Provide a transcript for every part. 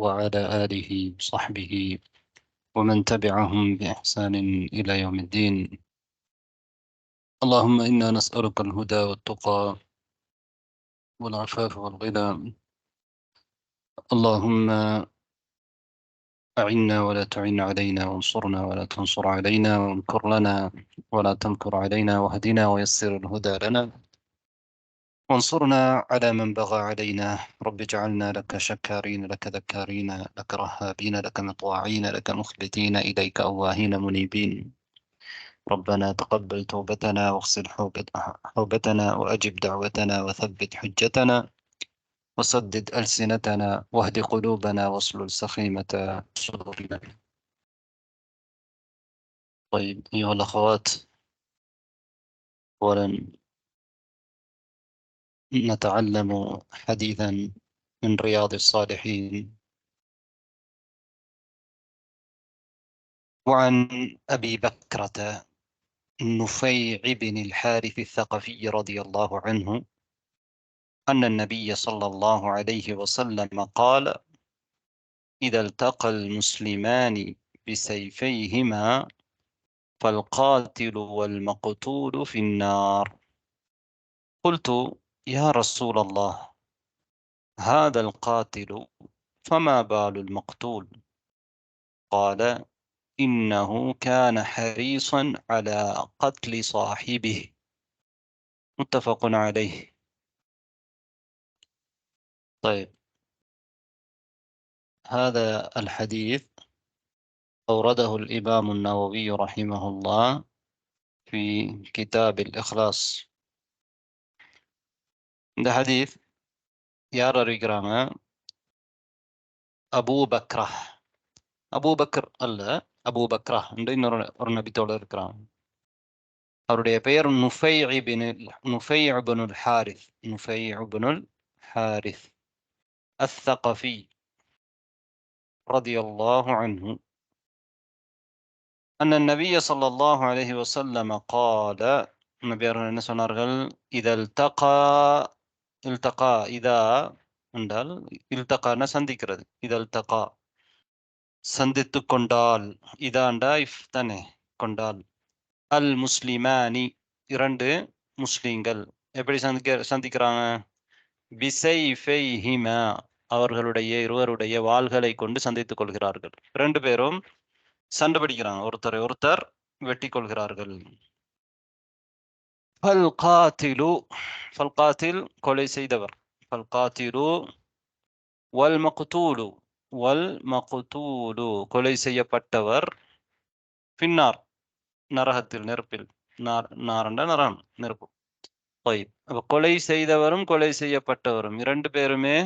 وعلى آله وصحبه ومن تبعهم بإحسان إلى يوم الدين. اللهم إنا نسألك الهدى والتقى والعفاف والغنى. اللهم أعنا ولا تعن علينا، وانصرنا ولا تنصر علينا، وامكر لنا ولا تمكر علينا، واهدنا ويسر الهدى لنا، وانصرنا على من بغى علينا. رب اجعلنا لك شكارين، لك ذكارين، لك رهابين، لك مطواعين، لك مخبتين، إليك أواهين منيبين. ربنا تقبل توبتنا واغسل حوبتنا وأجب دعوتنا وثبت حجتنا وسدد ألسنتنا واهد قلوبنا واسلل سخيمة صدورنا. طيب أيها الأخوات، أولا نتعلم حديثا من رياض الصالحين، وعن أبي بكرة نفيع بن الحارث الثقفي رضي الله عنه أن النبي صلى الله عليه وسلم قال: إذا التقى المسلمان بسيفيهما فالقاتل والمقتول في النار. قلت: يا رسول الله، هذا القاتل فما بال المقتول؟ قال: إنه كان حريصا على قتل صاحبه. متفق عليه. طيب، هذا الحديث أورده الإمام النووي رحمه الله في كتاب الإخلاص. இந்த ஹதீஸ் யார் அறிவிக்கிறாங்க? அபூ பக்ரா. அபூ பக்கர் அல்ல, அபூ பக்ரா என்று இன்னொரு நபித்தோடு இருக்கிறாங்க. அவருடைய பெயர் நுஃபை இப்னுல் ஹாரிஸ், நுஃபை இப்னுல் ஹாரிஸ் அஸ்ஸகஃபி ரலியல்லாஹு அன்ஹு. أن النبي صلى الله عليه وسلم قال: நபி அவர்கள் என்ன சொன்னார்கள்? இல்தகா இதா என்றால் இல்தகான சந்திக்கிறது, இதழ்தகா சந்தித்து கொண்டால், இதாண்டா இஃப் தானே, கொண்டால். அல் முஸ்லிமானி இரண்டு முஸ்லிம்கள் எப்படி சந்திக்கிறாங்க? பிசைஃபைஹிமா அவர்களுடைய இருவருடைய வாள்களை கொண்டு சந்தித்துக் கொள்கிறார்கள். இரண்டு பேரும் சண்டை பிடிக்கிறாங்க, ஒருத்தரை ஒருத்தர் வெட்டி கொள்கிறார்கள். ஃபல்காத்தில் கொலை செய்தவர், ஃபல்காத்திலு வல் மக்தூலு கொலை செய்யப்பட்டவர், பின்னார் நரகத்தில், நெருப்பில். நாரண்ட நரகம், நெருப்பு. அப்ப கொலை செய்தவரும் கொலை செய்யப்பட்டவரும் இரண்டு பேருமே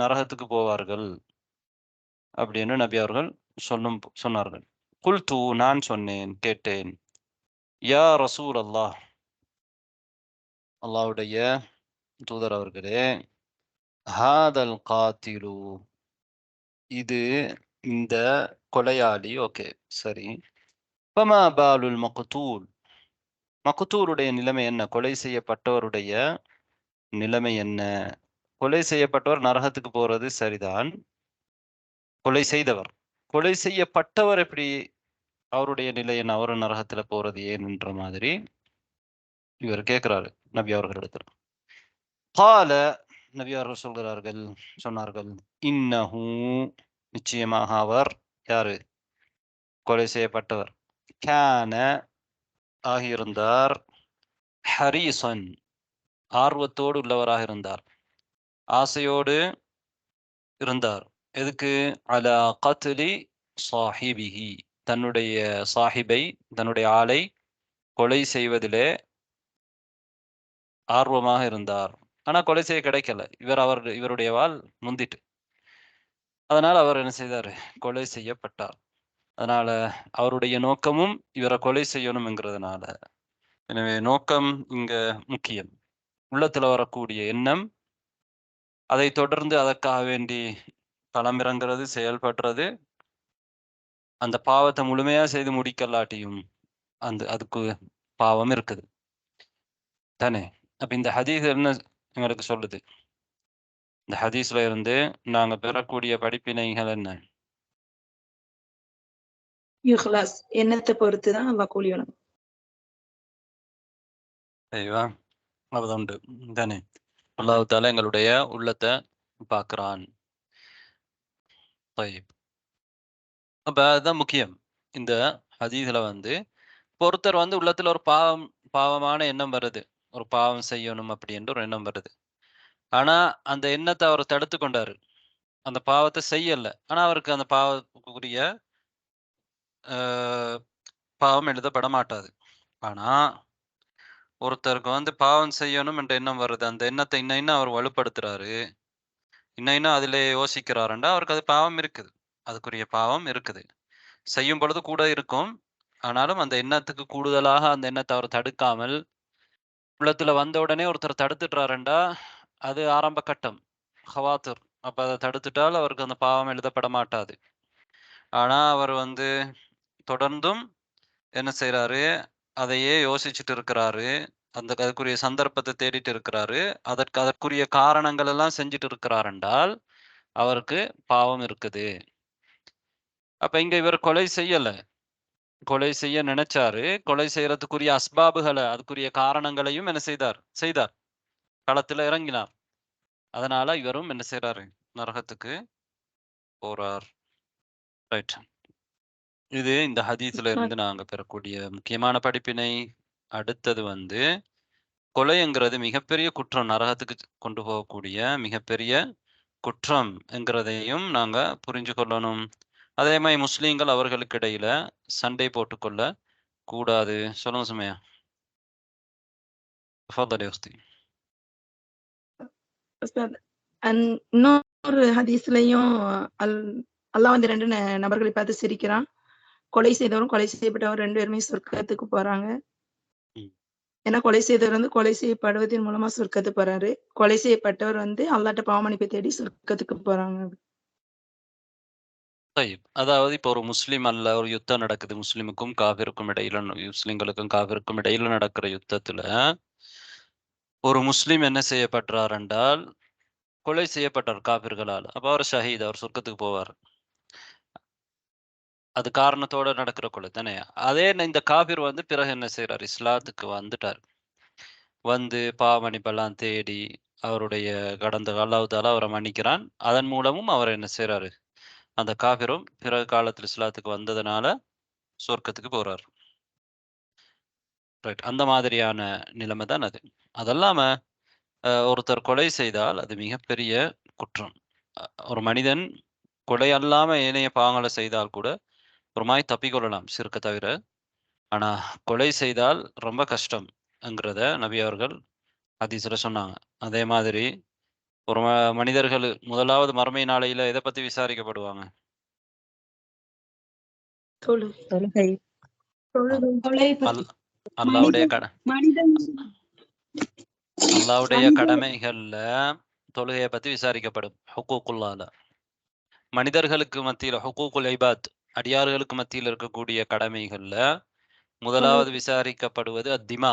நரகத்துக்கு போவார்கள் அப்படின்னு நபி அவர்கள் சொன்னார்கள். குல்து நான் சொன்னேன், கேட்டேன், யா ரசூல் அல்லாஹ், அல்லாஹ்வுடைய தூதர் அவர்களே, ஹாதல் காத்திலு இது இந்த கொலையாளி, ஓகே சரி, ஃபமா பாலுல் மக்தூல் மக்தூலுடைய நிலைமை என்ன? கொலை செய்யப்பட்டவருடைய நிலைமை என்ன? கொலை செய்யப்பட்டவர் நரகத்துக்கு போறது சரிதான், கொலை செய்யப்பட்டவர் எப்படி, அவருடைய நிலை என்ன, அவரு நரகத்துல போறது ஏன்ன்ற மாதிரி இவர் கேட்கிறாரு நபி அவர்களிடத்தில். கால நபி அவர்கள் சொன்னார்கள், இன்னஹு நிச்சயமாக அவர், யாரு? கொலை செய்யப்பட்டவர், கான ஆகியிருந்தார், ஹரீசன் ஆர்வத்தோடு உள்ளவராக இருந்தார், ஆசையோடு இருந்தார். எதுக்கு? அலா கத்லி சாஹிபிஹி தன்னுடைய சாஹிபை, தன்னுடைய ஆளை கொலை செய்வதிலே ஆர்வமாக இருந்தார். ஆனா கொலை செய்ய கிடைக்கல, இவருடைய வாள் முந்திட்டு. அதனால அவர் என்ன செய்தார்? கொலை செய்யப்பட்டார். அதனால அவருடைய நோக்கமும் இவரை கொலை செய்யணும் என்கிறதுனால. எனவே நோக்கம் இங்க முக்கியம். உள்ளத்துல வரக்கூடிய எண்ணம், அதை தொடர்ந்து அதற்காக வேண்டி களமிறங்கிறது, செயல்படுறது, அந்த பாவத்தை முழுமையா செய்து முடிக்கலாட்டியும் அதுக்கு பாவம் இருக்குது தானே. அப்ப இந்த ஹதீஸ் என்ன எங்களுக்கு சொல்லுது? இந்த ஹதீஸ்ல இருந்து நாங்க பெறக்கூடிய படிப்பினைகள் என்ன? இஹ்லாஸ் எண்ணத்தை பொறுத்து தான் அல்லாஹ் கூலி வழங்கும். ஐயா உண்டு தானே. அல்லாஹ் தஆலா எங்களுடைய உள்ளத்தை பார்க்கிறான். அப்ப அதுதான் முக்கியம். இந்த ஹதீஸ்ல வந்து ஒருத்தர் வந்து உள்ளத்துல ஒரு பாவமான எண்ணம் வருது. ஒரு பாவம் செய்யணும் அப்படின்ற ஒரு எண்ணம் வருது. ஆனா அந்த எண்ணத்தை அவர் தடுத்து கொண்டாரு. அந்த பாவத்தை செய்யல. ஆனா அவருக்கு அந்த பாவத்துக்குரிய பாவம் எழுதப்பட மாட்டாது. ஆனா ஒருத்தருக்கு வந்து பாவம் செய்யணும் என்ற எண்ணம் வருது. அந்த எண்ணத்தை இன்னும் அவர் வலுப்படுத்துறாரு. இன்னும் அதிலே யோசிக்கிறாருண்டா அவருக்கு அது பாவம் இருக்குது. அதுக்குரிய பாவம் இருக்குது. செய்யும் பொழுது கூட இருக்கும். ஆனாலும் அந்த எண்ணத்துக்கு கூடுதலாக அந்த எண்ணத்தை அவர் தடுக்காமல் உள்ளத்துல வந்த உடனே ஒருத்தர் தடுத்துட்டாருண்டா அது ஆரம்ப கட்டம். ஹவாத்திர். அப்ப அதை தடுத்துட்டால் அவருக்கு அந்த பாவம் எழுதப்பட மாட்டாது. ஆனா அவர் வந்து தொடர்ந்தும் என்ன செய்றாரு? அதையே யோசிச்சுட்டு இருக்கிறாரு. அதுக்குரிய சந்தர்ப்பத்தை தேடிட்டு இருக்கிறாரு. அதற்குரிய காரணங்கள் எல்லாம் செஞ்சுட்டு இருக்கிறார் என்றால், அவருக்கு பாவம் இருக்குது. அப்ப இங்க இவர் கொலை செய்யல. கொலை செய்ய நினைச்சாரு. கொலை செய்யறதுக்குரிய அஸ்பாபுகளை, அதுக்குரிய காரணங்களையும் என்ன செய்தார். களத்துல இறங்கினார். அதனால இவரும் என்ன செய்றாரு? நரகத்துக்கு போறார். ரைட். இது இந்த ஹதீஸ்ல இருந்து நாங்க பெறக்கூடிய முக்கியமான படிப்பினை. அடுத்தது வந்து கொலைங்கிறது மிகப்பெரிய குற்றம். நரகத்துக்கு கொண்டு போகக்கூடிய மிகப்பெரிய குற்றம் என்கிறதையும் நாங்க புரிஞ்சு கொள்ளணும். அதே மாதிரி முஸ்லீம்கள் அவர்களுக்கு இடையில சண்டை போட்டுக்கொள்ள கூடாது. சொல்லுங்க சுமையா. تفضل يا اختي. உஸ்தாத், இன்னொரு ஹதீஸ்லயும் அல்லாஹ் வந்து 2 நபர்களை பார்த்து சிரிக்கிறான். கொலை செய்தவரும் கொலை செய்யப்பட்டவரும் 2 பேருமே சொர்க்கத்துக்கு போறாங்க. ஏன்னா கொலை செய்தவர் வந்து கொலை செய்யப்படுவதன் மூலமா சொர்க்கத்துக்கு போறாரு. கொலை செய்யப்பட்டவர் வந்து அல்லாஹ்ட்ட பாவ மன்னிப்பு தேடி சொர்க்கத்துக்கு போறாங்க. طيب. அதாவது இப்போ ஒரு முஸ்லிம் அல்ல, ஒரு யுத்தம் நடக்குது. முஸ்லிமுக்கும் காஃபிருக்கும் இடையில, முஸ்லிம்களுக்கும் காஃபிருக்கும் இடையில நடக்கிற யுத்தத்துல ஒரு முஸ்லிம் என்ன செய்யப்படுறார் என்றால் கொலை செய்யப்பட்டார் காபிர்களால். அப்ப அவர் ஷஹீத், அவர் சொர்க்கத்துக்கு போவார். அது காரணத்தோட நடக்கிற கொலை தானே. அதே இந்த காபிர் வந்து பிறகு என்ன செய்யறார்? இஸ்லாத்துக்கு வந்துட்டார். வந்து பாவ மன்னிப்பெல்லாம் தேடி அவருடைய கடந்த அல்லாஹ் தஆலா அவரை மன்னிக்கிறான். அதன் மூலமும் அவர் என்ன செய்றாரு? அந்த காபிரும் பிறகு காலத்தில் இஸ்லாத்துக்கு வந்ததுனால சொர்க்கத்துக்கு போறார். ரைட். அந்த மாதிரியான நிலைமை தான் அது. அதல்லாம ஒருத்தர் கொலை செய்தால் அது மிகப்பெரிய குற்றம். ஒரு மனிதன் கொலை அல்லாம ஏனைய பாவங்களை செய்தால் கூட ஒரு மாதிரி தப்பிக்கொள்ளலாம், சிறுக்க தவிர. ஆனா கொலை செய்தால் ரொம்ப கஷ்டம்ங்கிறத நபி அவர்கள் ஹதீஸ்ல சொன்னாங்க. அதே மாதிரி ஒரு மனிதர்கள் முதலாவது மறுமை நாளையில எதை பத்தி விசாரிக்கப்படுவாங்க? தொழுகை. அல்லாஹ்வுடைய மனிதன் அல்லாஹ்வுடைய கடமைகள்ல தொழுகையை பத்தி விசாரிக்கப்படும். ஹுக்கூக்குல்லாஹ்ல மனிதர்களுக்கு மத்தியில ஹுக்கூக்குல் இபாத், அடியார்களுக்கு மத்தியில் இருக்கக்கூடிய கடமைகள்ல முதலாவது விசாரிக்கப்படுவது அத்திமா,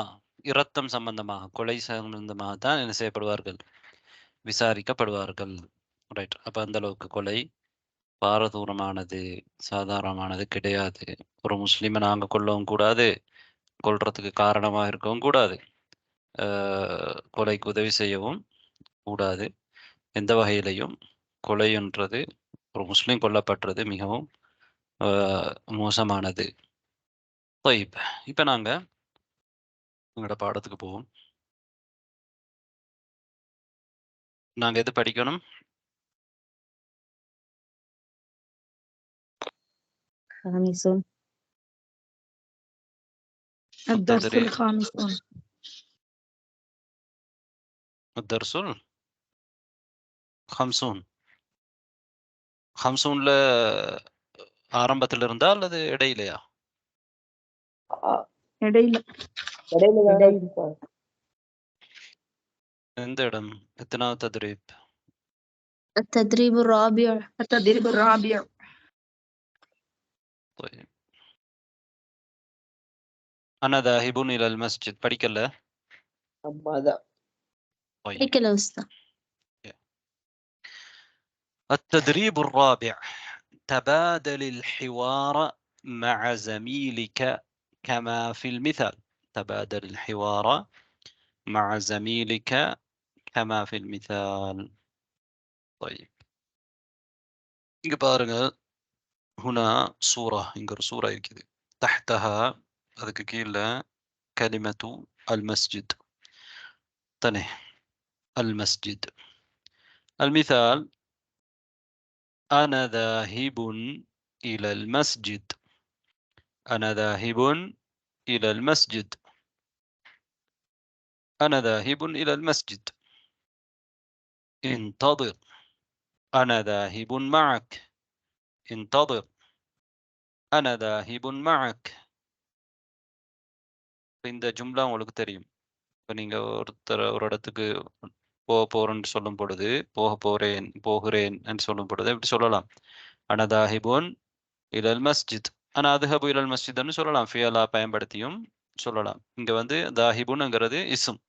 இரத்தம் சம்பந்தமாக, கொலை சம்பந்தமாக தான் என்ன செய்யப்படுவார்கள்? விசாரிக்கப்படுவார்கள். ரைட். அப்ப அந்த அளவுக்கு கொலை பாரதூரமானது, சாதாரணமானது கிடையாது. ஒரு முஸ்லிமை நாங்க கொல்லவும் கூடாது, கொல்றதுக்கு காரணமா இருக்கவும் கூடாது, கொலைக்கு உதவி செய்யவும் கூடாது. எந்த வகையிலையும் கொலைன்றது, ஒரு முஸ்லிம் கொல்லப்படுறது மிகவும் மோசமானது. இப்ப நாங்க எங்களோட பாடத்துக்கு போவோம். நாங்க எது படிக்கணும்? خامسون الدرس الخامسون الدرس الخمسون. خمسونல ஆரம்பத்துல இருந்தா அல்லது இடையிலையா? இடையில. எந்த இடம்? எத்தனாவது தத்ரீப்? التدريب الرابع. التدريب الرابع. طيب. أنا ذاهب إلى المسجد. படிக்கல? படிக்கல உஸ்தாத். التدريب الرابع: تبادل الحوار مع زميلك كما في المثال. تبادل الحوار مع زميلك كما في المثال. طيب இங்க பாருங்க, هنا صورة, இங்க ஒரு சூறா இருக்குது. تحتها, அதுக்கு கீழ كلمة المسجد. تاني المسجد. المثال: أنا ذاهب إلى المسجد. أنا ذاهب إلى المسجد. أنا ذاهب إلى المسجد. انتظر. أنا ذاهب معك. انتظر. أنا ذاهب معك. இந்த ஜும்லா உங்களுக்கு தெரியும். இப்போ நீங்க ஒருத்தர் ஒரு இடத்துக்கு போக போறேன்னு சொல்லும் பொழுது, போகிறேன் என்று சொல்லும் பொழுது எப்படி சொல்லலாம்? அன தாஹிபுன் இலல் மஸ்ஜித். ஆனா அதுஹபு இலல் மஸ்ஜித்னு சொல்லலாம், ஃபியலா பயன்படுத்தியும் சொல்லலாம். இங்க வந்து தாஹிபுன்ங்கிறது இஸ்ம்,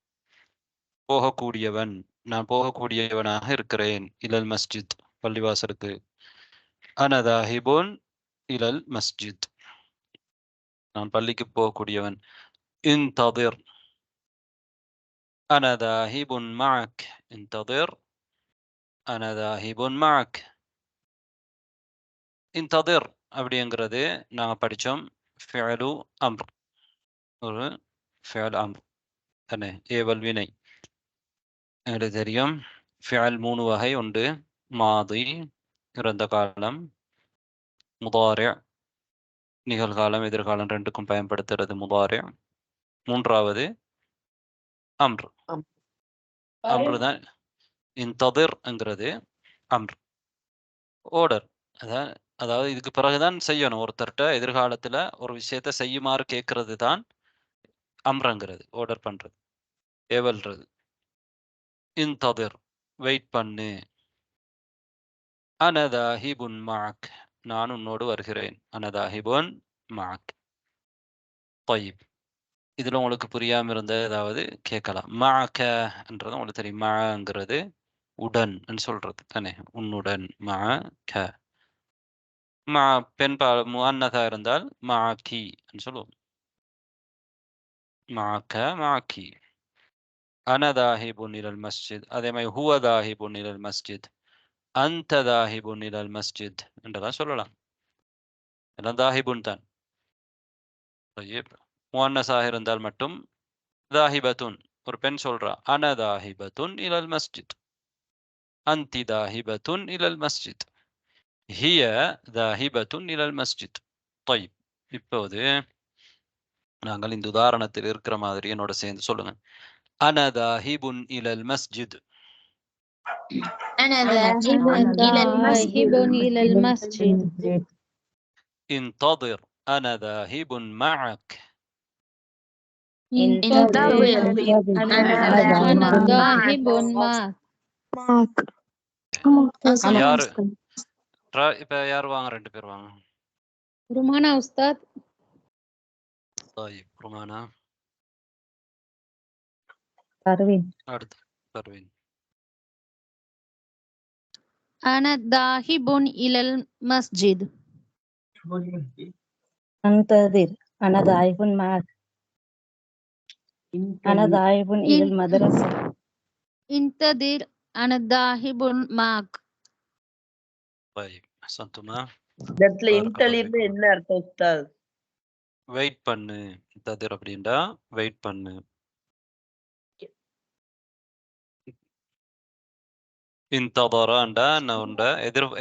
போகக்கூடியவன், நான் போகக்கூடியவனாக இருக்கிறேன். இலல் மஸ்ஜித், பள்ளிவாசலுக்கு. அன தாஹிபுன் இலல் மஸ்ஜித், நான் பள்ளிக்கு போகக்கூடியவன். انتظر. أنا ذاهب معك. انتظر. أنا ذاهب معك. انتظر அப்படிங்கிறது நாங்க படிச்சோம் ஃபிஅலு அம்ர், ஒரு ஃபிஅல் அம்ர் தானே, ஏவல் வினை. எங்களுக்கு தெரியும் ஃபிஅல் 3 வகை உண்டு: மாதி, இறந்த காலம்; முதாரி, நிகழ்காலம் எதிர்காலம் ரெண்டுக்கும் பயன்படுத்துறது முதாரி; மூன்றாவது அம்ர். அம்ர் தான் இன்ததிர்ங்கிறது அம்ர், ஓர்டர். அதாவது இதுக்கு பிறகுதான் செய்யணும். ஒருத்தர்கிட்ட எதிர்காலத்துல ஒரு விஷயத்த செய்யுமாறு கேட்கறது தான் அம்ரங்கிறது, ஆர்டர் பண்றது, ஏவல்றது. இன்ததிர், வெயிட் பண்ணு. அன தாஹிபுன் மஅக், நான் உன்னோடு வருகிறேன். அன தாஹிபுன் மஅக். طيب, இதுல உங்களுக்கு புரியாம இருந்த ஏதாவது கேட்கலாம். மஅகன்றது உங்களுக்கு தெரியும், மஅங்கிறது உடன் சொல்றது தானே, உன்னுடன். மஅக. மஅ பெண் முஅன்னதா இருந்தால் மஅகி சொல்லுவோம். மஅக, மஅகி. أنا ذاهب إلى المسجد. அதே மாதிரி هو ذاهب إلى المسجد. أنت ذاهب إلى المسجد என்றெல்லாம் சொல்லலாம். எல்லாம் தாஹிபுன் தான். طيب, முஅன்னஸாக இருந்தால் மட்டும் ذاهبة, ஒரு பெண் சொல்றா, أنا ذاهبة إلى المسجد. أنت ذاهبة إلى المسجد. هي ذاهبة إلى المسجد. طيب, இப்போது நாங்கள் இந்த உதாரணத்தில் இருக்கிற மாதிரி என்னோட சேர்ந்து சொல்லுங்க. أنا ذاهب إلى المسجد. أنا ذاهب إلى المسجد. إلى المسجد. انتظر. أنا ذاهب معك. انتظر. أنا ذاهب معك. யாரு இப்ப யார் வாங்க? 2 பேர் வாங்க. ருமானா உஸ்தாத். طيب, ருமானா. பர்வீன். அடுத்து பர்வீன். أنا ذاهب إلى المسجد. انتظر. أنا ذاهب معك. أنا ذاهب إلى المدرسة. انتظر. أنا ذاهب معك. طيب, அஹ்சன்துமா. இடத்துல இன்டலிர்னு என்ன அர்த்தம் உஸ்தாத்? வெயிட் பண்ணு. இன்ததிர் அப்படின்னா வெயிட் பண்ணு. இன்ததராண்டா நான்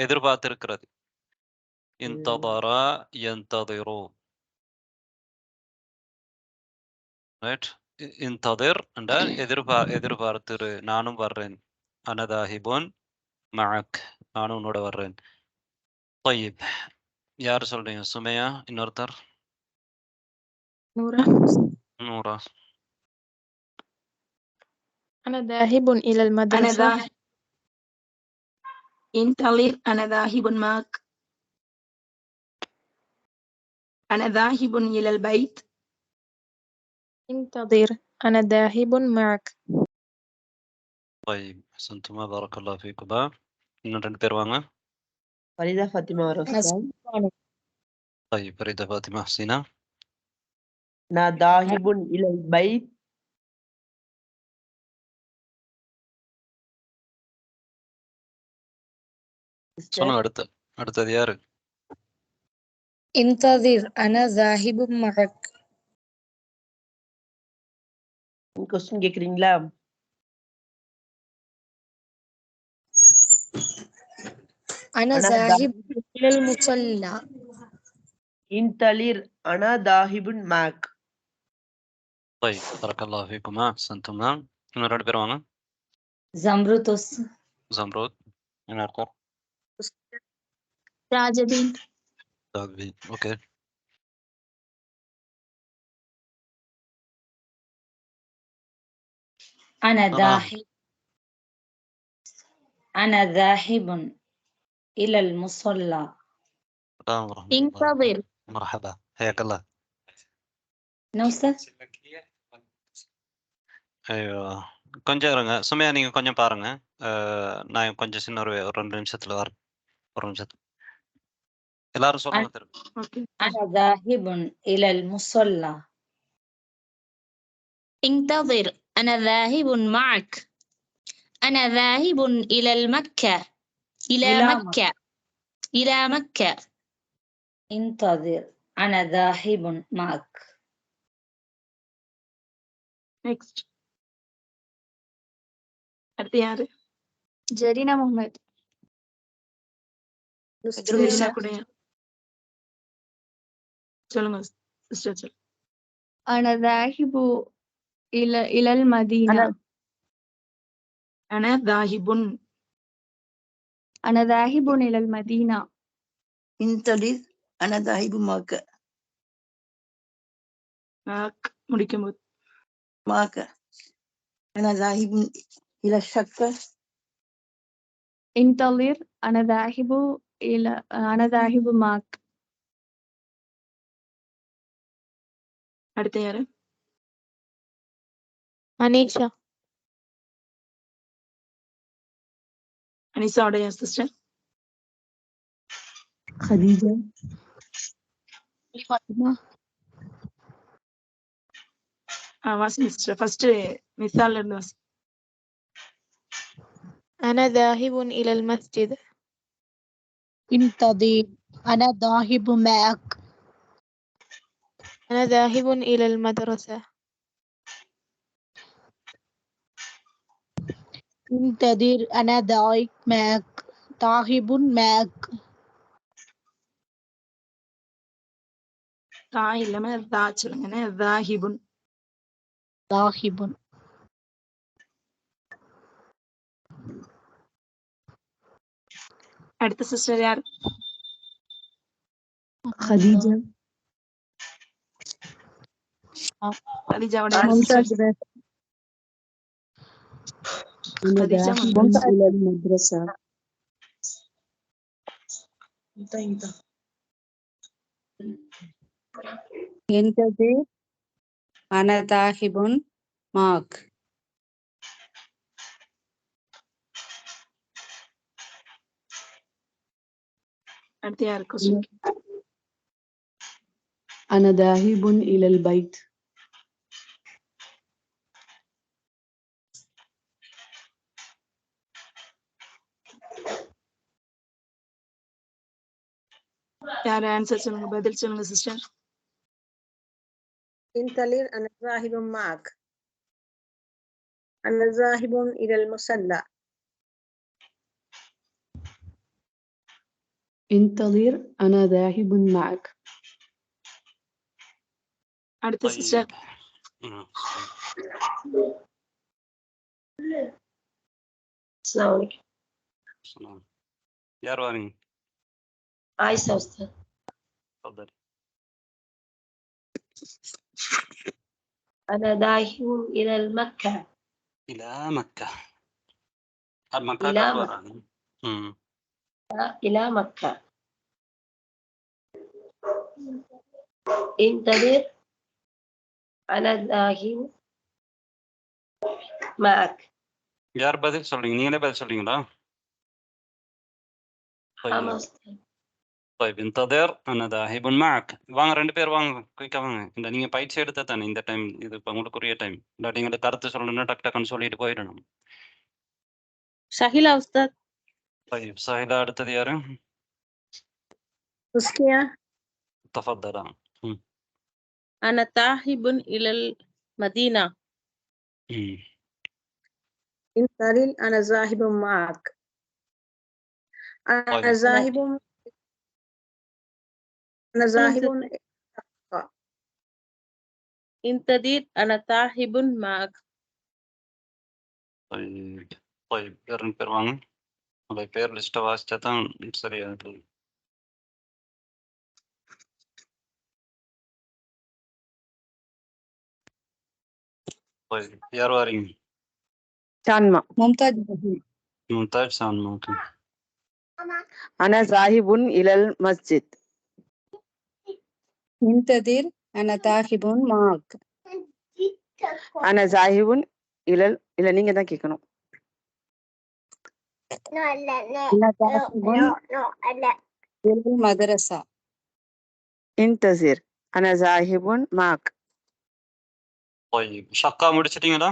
எதிர்பார்த்திருக்கிறது. இன்ததரா யன்ததிரு. ரைட். இன்ததிர் என்றால் எதிர்பார்த்திரு, நானும் வர்றேன். அன தாஹிபுன் மஅக், நானும் உன்னோட வர்றேன். طيب, யார் சொல்றீங்க? சுமையா, இன்னொருத்தர்? نورة. நூரா. أنا ذاهب إلى أنا المدرسة. ذاهب. انتظر. أنا ذاهب معك. أنا ذاهب إلى البيت. انتظر. أنا ذاهب معك. طيب, أحسنتما، بارك الله فيكما. இன்னும் 2 பேர் வாங்க. فريدة فاطمة ورستاذ. طيب فريدة فاطمة حسينة. أنا ذاهب إلى البيت. சொல்லுங்க அடுத்தது யாரு? انتظر أنا ذاهب معك. கொஸ்டின் கேக்குறீங்களா? أنا ذاهب إلى المصلى. انتظر أنا ذاهب معك. طيب بارك الله فيكما أحسنتما. இன்னும் 2 பேர் வாங்க. زمرتس زمرود. என்ன அர்த்தம்? راجبين. தாவி. ஓகே. أنا ذاهب إلى المصلى. السلام ورحمة الله. انتظر. مرحبا حياك الله. نوستاذ ஐயோ கொஞ்சம் இருங்க சுமையா, நீங்க கொஞ்சம் பாருங்க. நான் கொஞ்சம் சின்ன ஒரு 2 நிமிஷத்துல வரேன். ஒரு நிமிஷத்துல எல்லாரும் சொல்லுங்க திரும்ப. ஓகே. أنا ذاهب إلى المصلى. انتظر أنا ذاهب معك. أنا ذاهب إلى المكة. إلى مكة. إلى مكة. انتظر أنا ذاهب معك. நெக்ஸ்ட் அடுத்து யாரு? جرينا محمد. ஜெரினா கூடயா? சொல்லுங்க சிஸ்டர் சொல்லுங்க. أنا ذاهب إلى المدينة. أنا ذاهب. أنا ذاهب إلى المدينة. انتظر أنا ذاهب معك. முடிக்கும் போது معك. أنا ذاهب إلى الشقة. انتظر أنا ذاهب معك. அடுத்து யாரு? أنيشا. அனிசாவுடைய சிஸ்டர். خديجة. فاطمة. வாசிங்க சிஸ்டர். ஃபர்ஸ்ட் மிசால்ல இருந்து வாசி. أنا ذاهب إلى المسجد. انتظر أنا ذاهب معك. أنا ذاهب إلى المدرسة. انتظر أنا ذاهب معك. தா இல்லாம தா சொல்லுங்க. ذاهب. ذاهب. அடுத்த சிஸ்டர் யார்? خديجة. கதிஜாவுடைய ممتاز. أنا خديجة ذاهب إلى المدرسة. انتظر أنا ذاهب معك. அடுத்து யார் கொஸ்டின்? أنا ذاهب إلى البيت. யார் ஆன்சர் சொல்லுங்க, பதில் சொல்லுங்க சிஸ்டர். انتظر أنا ذاهب معك. أنا ذاهب إلى المصلى. انتظر أنا ذاهب معك. அடுத்த சிஸ்டர். السلام عليكم. யார் வாரீங்க? عايشة أستاذ. اتفضلي. أنا ذاهب إلى مكة. إلى مكة. مكة إلى كم مكة. واحد؟ إلى مكة. انتظر أنا ذاهب معك. யார் பதில் சொல்றீங்க? நீங்களே பதில் சொல்றீங்களா? ஆமா உஸ்தாத். طيب انتظر انا ذاهب معك. வாங்க 2 பேர் வாங்க, குயிக்கா வாங்க. இந்த நீங்க பயிற்சி எடுத்தா தானே இந்த டைம், இது இப்ப உங்களுக்குரிய டைம். இல்லாட்டி எங்களுக்கு கருத்து சொல்லணும்னா டக் டக்குன்னு சொல்லிட்டு போயிடணும். ஷஹிலா உஸ்தாத். طيب سهيلة அடுத்தது யாரு? உஸ்கியா. تفضل. أنا ذاهب إلى المدينة. انتظر أنا ذاهب معك. أنا طيب. ذاهب انتظر أنا ذاهب معك. طيب طيب பேர் பேர் வாங்க. உங்களுடைய பேர் லிஸ்ட்டை வாசிச்சா தான் சரியா இருக்கும். طيب யார் வாரீங்க? சான்மா. ممتاز. மும்தாஜ் சான்மா. ஓகே. أنا ذاهب إلى المسجد. انتظر أنا ذاهب معك. أنا ذاهب إلى நீங்க தான் கேட்கணும். أنا ذاهب إلى المدرسة. انتظر أنا ذاهب معك. طيب ஷக்கா முடிச்சிட்டீங்களா?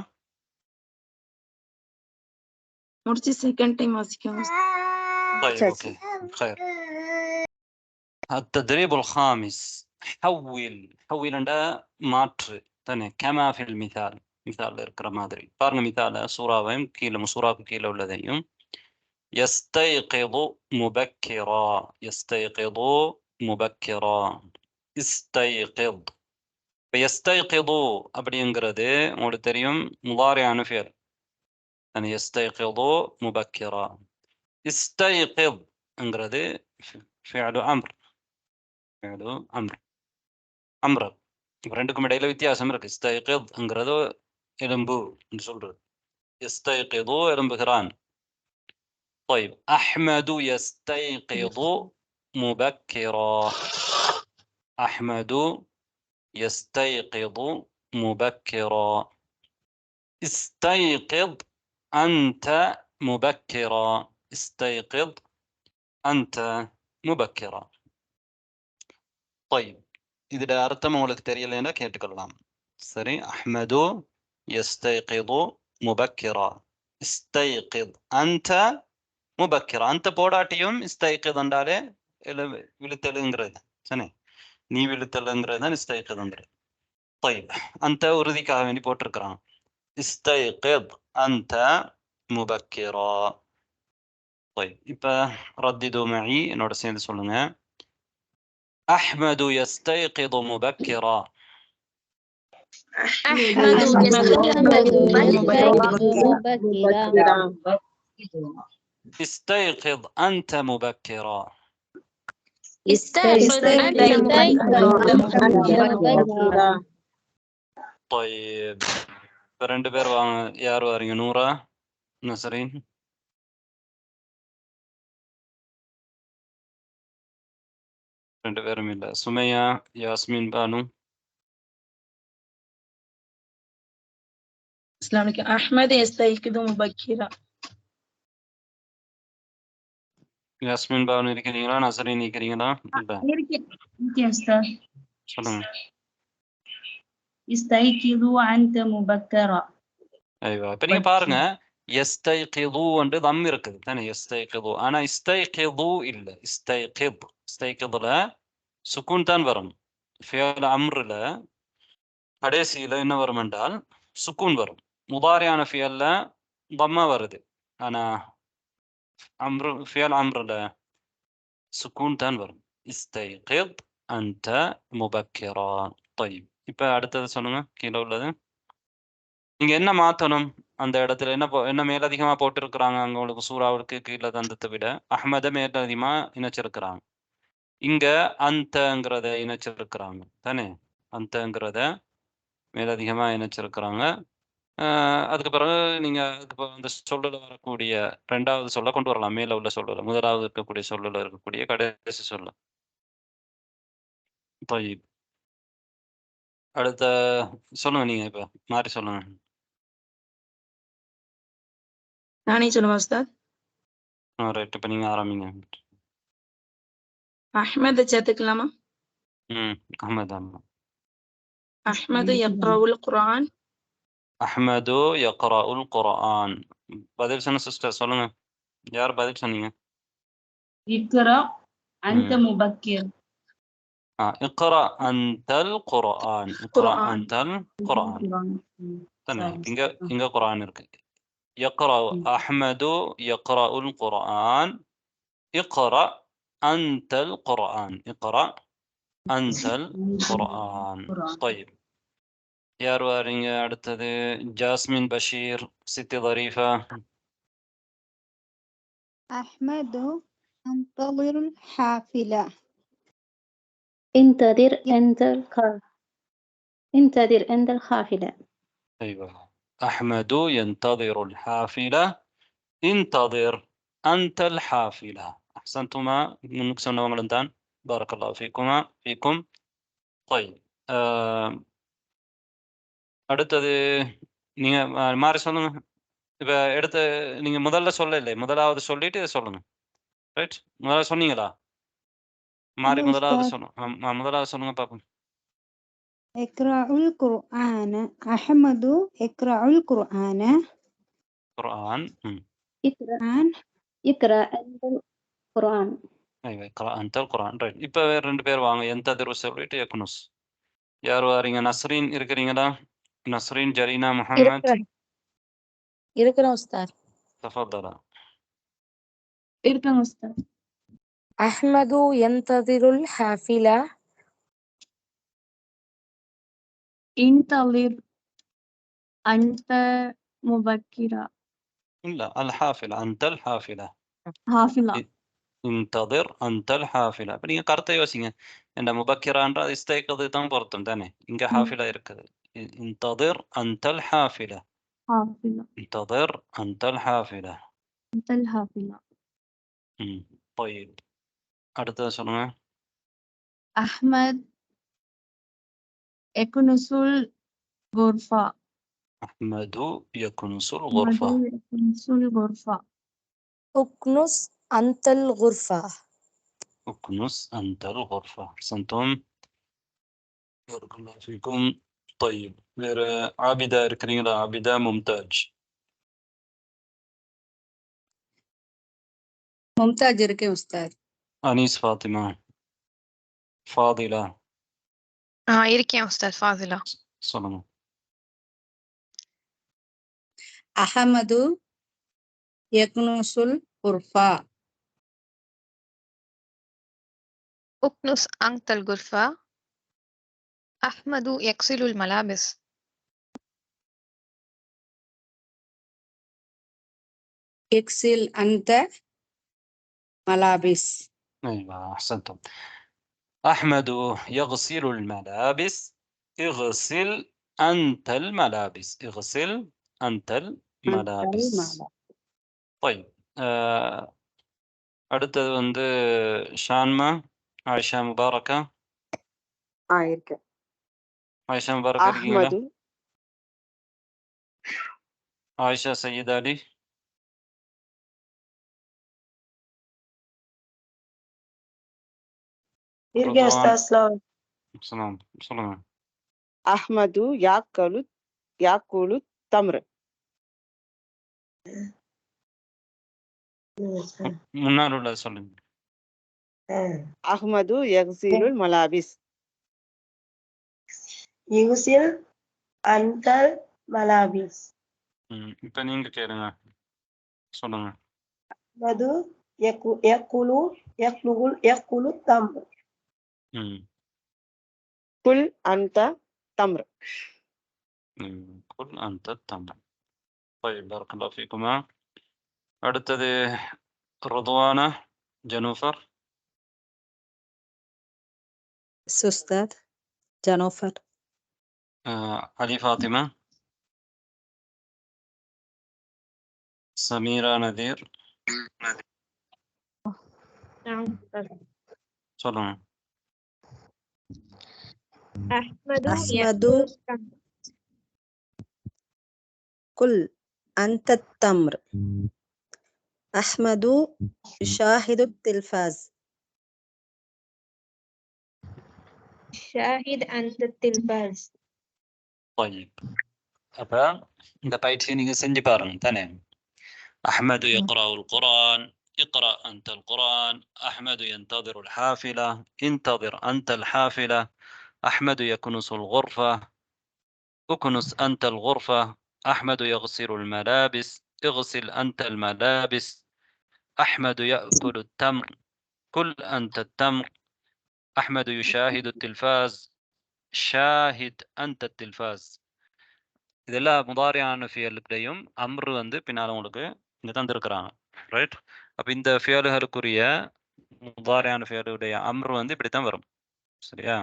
முடிச்சு செகண்ட் டைம் வாசிக்கணும். طيب اوكي خير. التدريب الخامس. حول عندها மாற்று தானே. كما في المثال. மிசால்ல இருக்கிற மாதிரி பாருங்க. மிசால சூறாவையும் கீழே சூறாவுக்கு கீழே உள்ளதையும். يستيقظ مبكرا. يستيقظ مبكرا. استيقظ. இப்போ يستيقظ அப்படிங்கிறது உங்களுக்கு தெரியும் முதாரியான ஃபியல். يستيقظ مبكرا. استيقظங்கிறது فعل امر. فعل امر. امر. ரெண்டுக்கும் இடையில வித்தியாசம் இருக்கு. استيقظங்கிறது எலும்பு சொல்றது. يستيقظ எலும்புகிறான். طيب احمد يستيقظ مبكرا. احمد يستيقظ مبكرا. استيقظ أنت مبكرا. استيقظ أنت مبكرا. طيب إذا அர்த்தம் உங்களுக்கு தெரியலைன்னா கேட்டுக்கலாம். சரி. அஹ்மது يستيقظ مبكرا. استيقظ أنت مبكرا. أنت போடாட்டியும் استيقظ என்றாலே விழுத்தலுங்கிறது. சரி. நீ விழுத்தலுங்கிறது தான் استيقظங்கிறது. طيب أنت உறுதிக்காக வேண்டி போட்டிருக்கிறான். استيقظ أنت مبكرا. طيب இப்ப رددوا معي. என்னோட சேர்ந்து சொல்லுங்க. أحمد يستيقظ مبكرا. أحمد استيقظ أنت مبكرا. طيب இப்ப 2 பேர் வாங்க. யார் வாரீங்க? நூரா, நஸ்ரீன்? ரெண்டு பேரும் இல்ல. சுமையா, யாஸ்மின், பானு? அஸ்ஸலாமு அலைக்கும். அஹ்மத் يستيقظ مبكرا. யாஸ்மின், பானு இருக்கிறீங்களா? நஸ்ரீன் இருக்கிறீங்களா? இல்ல. சொல்லுங்க. يستيقظ أنت مبكرا. ஐவா. இப்ப நீங்க பாருங்க. يستيقظ வந்து தம் இருக்குது தானே. يستيقظ. ஆனா استيقظ இல்ல. استيقظ. استيقظல சுக்கூன் தான் வரும். ஃபியல் அம்ருல கடைசியில என்ன வரும் என்றால் சுக்கூன் வரும். முதாரியான ஃபியல்ல தம்மா வருது. ஆனா அம்ரு ஃபியல் அம்ருல சுக்கூன் தான் வரும். استيقظ أنت مبكرا. طيب இப்ப அடுத்தது சொல்லுங்க. கீழே உள்ளது நீங்க என்ன மாத்தணும்? அந்த இடத்துல என்ன மேலதிகமா போட்டிருக்கிறாங்க? அங்க உங்களுக்கு சூறாவுக்கு கீழே தந்தத்தை விட அஹ்மத மேலதிகமா இணைச்சிருக்கிறாங்க. இங்க அந்தங்கிறத இணைச்சிருக்கிறாங்க தானே. அந்தங்கிறத மேலதிகமா இணைச்சிருக்கிறாங்க. அதுக்கு பிறகு நீங்க அந்த சொல்லுல வரக்கூடிய 2வது சொல்ல கொண்டு வரலாம். மேல உள்ள சொல்லுல முதலாவது இருக்கக்கூடிய சொல்லுல இருக்கக்கூடிய கடைசி சொல்ல. طيب அடுத்த சொல்லுங்க. நீங்க இப்ப மாறி சொல்லுங்க. நானே சொல்லுவா உஸ்தாத்? ரைட். இப்ப நீங்க ஆரம்பிங்க. அஹ்மது சேர்த்துக்கலாமா? அஹ்மத் ஆமா. அஹ்மது யக்ரவுல் குர்ஆன். அஹ்மது யக்ரவுல் குர்ஆன். பதில் சொன்ன சிஸ்டர் சொல்லுங்க. யார் பதில் சொன்னீங்க? اقرأ أنت مبكر. اقرأ أنت القرآن. اقرأ أنت القرآن. تمام. إنجا قرآن இருக்கு. يقرأ أحمد يقرأ القرآن. اقرأ أنت القرآن. اقرأ أنت القرآن. طيب. யார் வாரீங்க அடுத்தது? ஜாஸ்மின் பஷீர், சித்தி ظريفة. أحمد ينتظر الحافلة. انتظر عند القافلة. أيوة. أحمد ينتظر الحافلة. انتظر أنت الحافلة. أحسنتما. من نكسر وملندان. بارك الله فيكم. طيب. அடுத்தது நீங்க மாறி சொல்லுங்க. இப்ப எடுத்து நீங்க முதல்ல சொல்லல, முதலாவது சொல்லிட்டு இதை சொல்லுங்க. ரைட்? முதல்ல சொன்னீங்களா? மாறி முதலாவது சொல்லுங்க. முதலாவது சொல்லுங்க பாப்போம். اقرأ القرآن. أحمد اقرأ القرآن. قرآن. اقرأ أنت القرآن. أيوة. اقرأ أنت القرآن. ரைட். இப்ப வேற ரெண்டு பேர் வாங்க. ينتظر சொல்லிட்டு யக்னுஸ். யார் வாரீங்க? நஸ்ரீன் இருக்கிறீங்களா? நஸ்ரீன், ஜரீனா, முஹம்மத். இருக்கிறோம் உஸ்தாத். تفضل. இருக்கேன் உஸ்தாத். அஹ்மது யன்ததிருல் ஹாஃபிலா. انتظر أنت مبكرا. لا، الحافلة. أنت الحافلة. حافلة. انتظر أنت الحافلة. அப்ப நீங்க கருத்தை யோசிங்க. இந்த முபக்கிரான்ற இஸ்தைக்கிறது தான் பொருத்தம் தானே. இங்க ஹாஃபிலா இருக்குது. انتظر أنت الحافلة. حافلة. انتظر أنت الحافلة. أنت الحافلة. طيب. அடுத்தது சொல்லுங்க. أحمد يكنس الغرفة. أحمد يكنس الغرفة. يكنس الغرفة. اكنس أنت الغرفة. اكنس أنت الغرفة. أحسنتم. بارك الله فيكم. طيب. வேற ஆபிதா இருக்கிறீங்களா? ஆபிதா, மும்தாஜ். மும்தாஜ் இருக்கேன் உஸ்தாத். அனீஸ், ஃபாத்திமா, ஃபாதிலா. இருக்கேன் உஸ்தாத். ஃபாதிலா. சொல்லுங்க. அஹமது யக்னுசுல் குர்ஃபா. أكنس أنت الغرفة. أحمد يغسل الملابس. اغسل أنت ملابس. أيوة. أحسنتم. أحمد يغسل الملابس. اغسل أنت الملابس. اغسل أنت الملابس. طيب. அடுத்தது வந்து ஷான்மா, ஆயிஷா முபாரக்கா. இருக்கேன். ஆயிஷா முபாரக்கா இருக்கீங்களா? அஹ்மது ஆயிஷா சையீத் அலி. இருக்கேன் உஸ்தாத். சொல்லுங்க. அஹ்மது யாக்குலு தம்ர். முன்னால் உள்ள சொல்லுங்க. அஹ்மது யக்ஸிலுல் மலாபிஸ். யுக்ஸில் அன்தல் மலாபிஸ். இப்ப நீங்க கேளுங்க. சொல்லுங்க. மது யக்குலு தம்ர். குல் அன்த தம்ர். குல் அன்த தம்ர். طيب. بارك الله فيكما. அடுத்தது رضوانة، جنوفر. உஸ்தாத் ஜனோஃபர். علي، فاطمة، سميرة، نذير. சொல்லுங்க. أحمد قل أنت التمر. أحمد يشاهد التلفاز. شاهد أنت التلفاز. طيب அப்ப இந்த பயிற்சியை நீங்க செஞ்சு பாருங்க தானே. أحمد يقرأ القرآن. اقرأ أنت القرآن. أحمد ينتظر الحافلة. انتظر أنت الحافلة. أحمد يكنس الغرفة. اكنس أنت الغرفة. أحمد يغسل الملابس. اغسل أنت الملابس. أحمد يأكل التمر. كل أنت التمر. أحمد يشاهد التلفاز. شاهد أنت التلفاز. இதெல்லாம் முதாரியான ஃபியலுக்குடையும் அம்ரு வந்து பின்னால் உங்களுக்கு இங்கே தந்திருக்கிறாங்க. ரைட். அப்போ இந்த ஃபியலுகளுக்குரிய முதாரியான ஃபியலுடைய அம்ரு வந்து இப்படி தான் வரும். சரியா?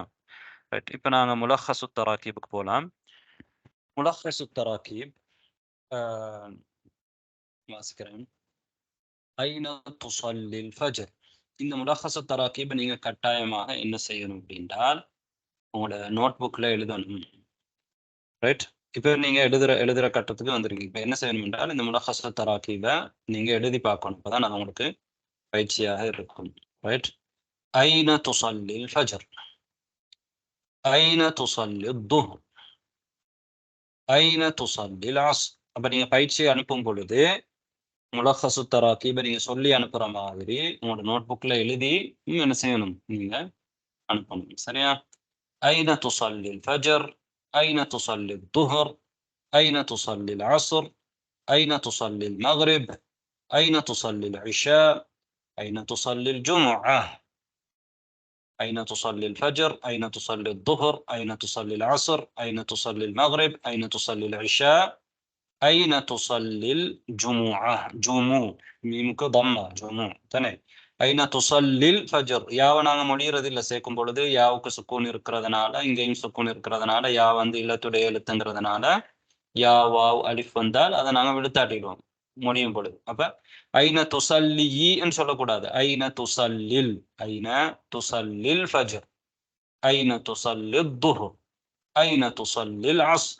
ரைட். இப்போ நாங்கள் முலஹஸு தராக்கீபுக்கு போகலாம். முலஹஸு தராக்கீப் வாசிக்கிறேன். ஐன துஸல்லில் ஃபஜர். இந்த முலஹஸு தராக்கீபை நீங்கள் கட்டாயமாக என்ன செய்யணும் அப்படின்றால் உங்களோட நோட் புக்கில் எழுதணும். ரைட். இப்போ நீங்கள் எழுதுகிற கட்டத்துக்கு வந்துருக்கீங்க. இப்போ என்ன செய்யணும் என்றால் இந்த முலஹஸு தராக்கீபை நீங்கள் எழுதி பார்க்கணும். அப்போ தான் அது உங்களுக்கு பயிற்சியாக இருக்கும். ரைட். ஐன துஸல்லில் ஃபஜர். ஐன துஸல்லில் துஹர். ஐன துஸல்லில் அஸ்ர். அப்போ நீங்கள் பயிற்சியை அனுப்பும் பொழுது முலஹஸு தராக்கீபை நீங்கள் சொல்லி அனுப்புகிற மாதிரி உங்களோட நோட் புக்கில் எழுதி என்ன செய்யணும், நீங்கள் அனுப்பணும். சரியா? ஐன துஸல்லில் ஃபஜர். أين تصلي الظهر؟ أين تصلي العصر؟ أين تصلي المغرب؟ أين تصلي العشاء؟ أين تصلي الجمعة؟ أين تصلي الفجر؟ أين تصلي الظهر؟ أين تصلي العصر؟ أين تصلي المغرب؟ أين تصلي العشاء؟ أين تصلي الجمعة؟ جموع ميمك ضمة جموع. تمام. ஐன துஸல்லில் ஃபஜர். யாவை நாங்கள் மொழிகிறதில்ல சேர்க்கும் பொழுது யாவுக்கு சுக்கூன் இருக்கிறதுனால, இங்கேயும் சுக்கூன் இருக்கிறதுனால, யா வந்து இல்லத்துடைய எழுத்துங்கிறதுனால யா வாவ் அலிஃப் வந்தால் அதை நாங்கள் விழுத்தாட்டிடுவோம் மொழியும் பொழுது. அப்போ ஐன துஸல்லின்னு சொல்லக்கூடாது. ஐன துஸல்லில். ஐன துஸல்லில் ஃபஜர். ஐன துஸல்லில் துஹர். ஐன துஸல்லில் அஸ்ர்.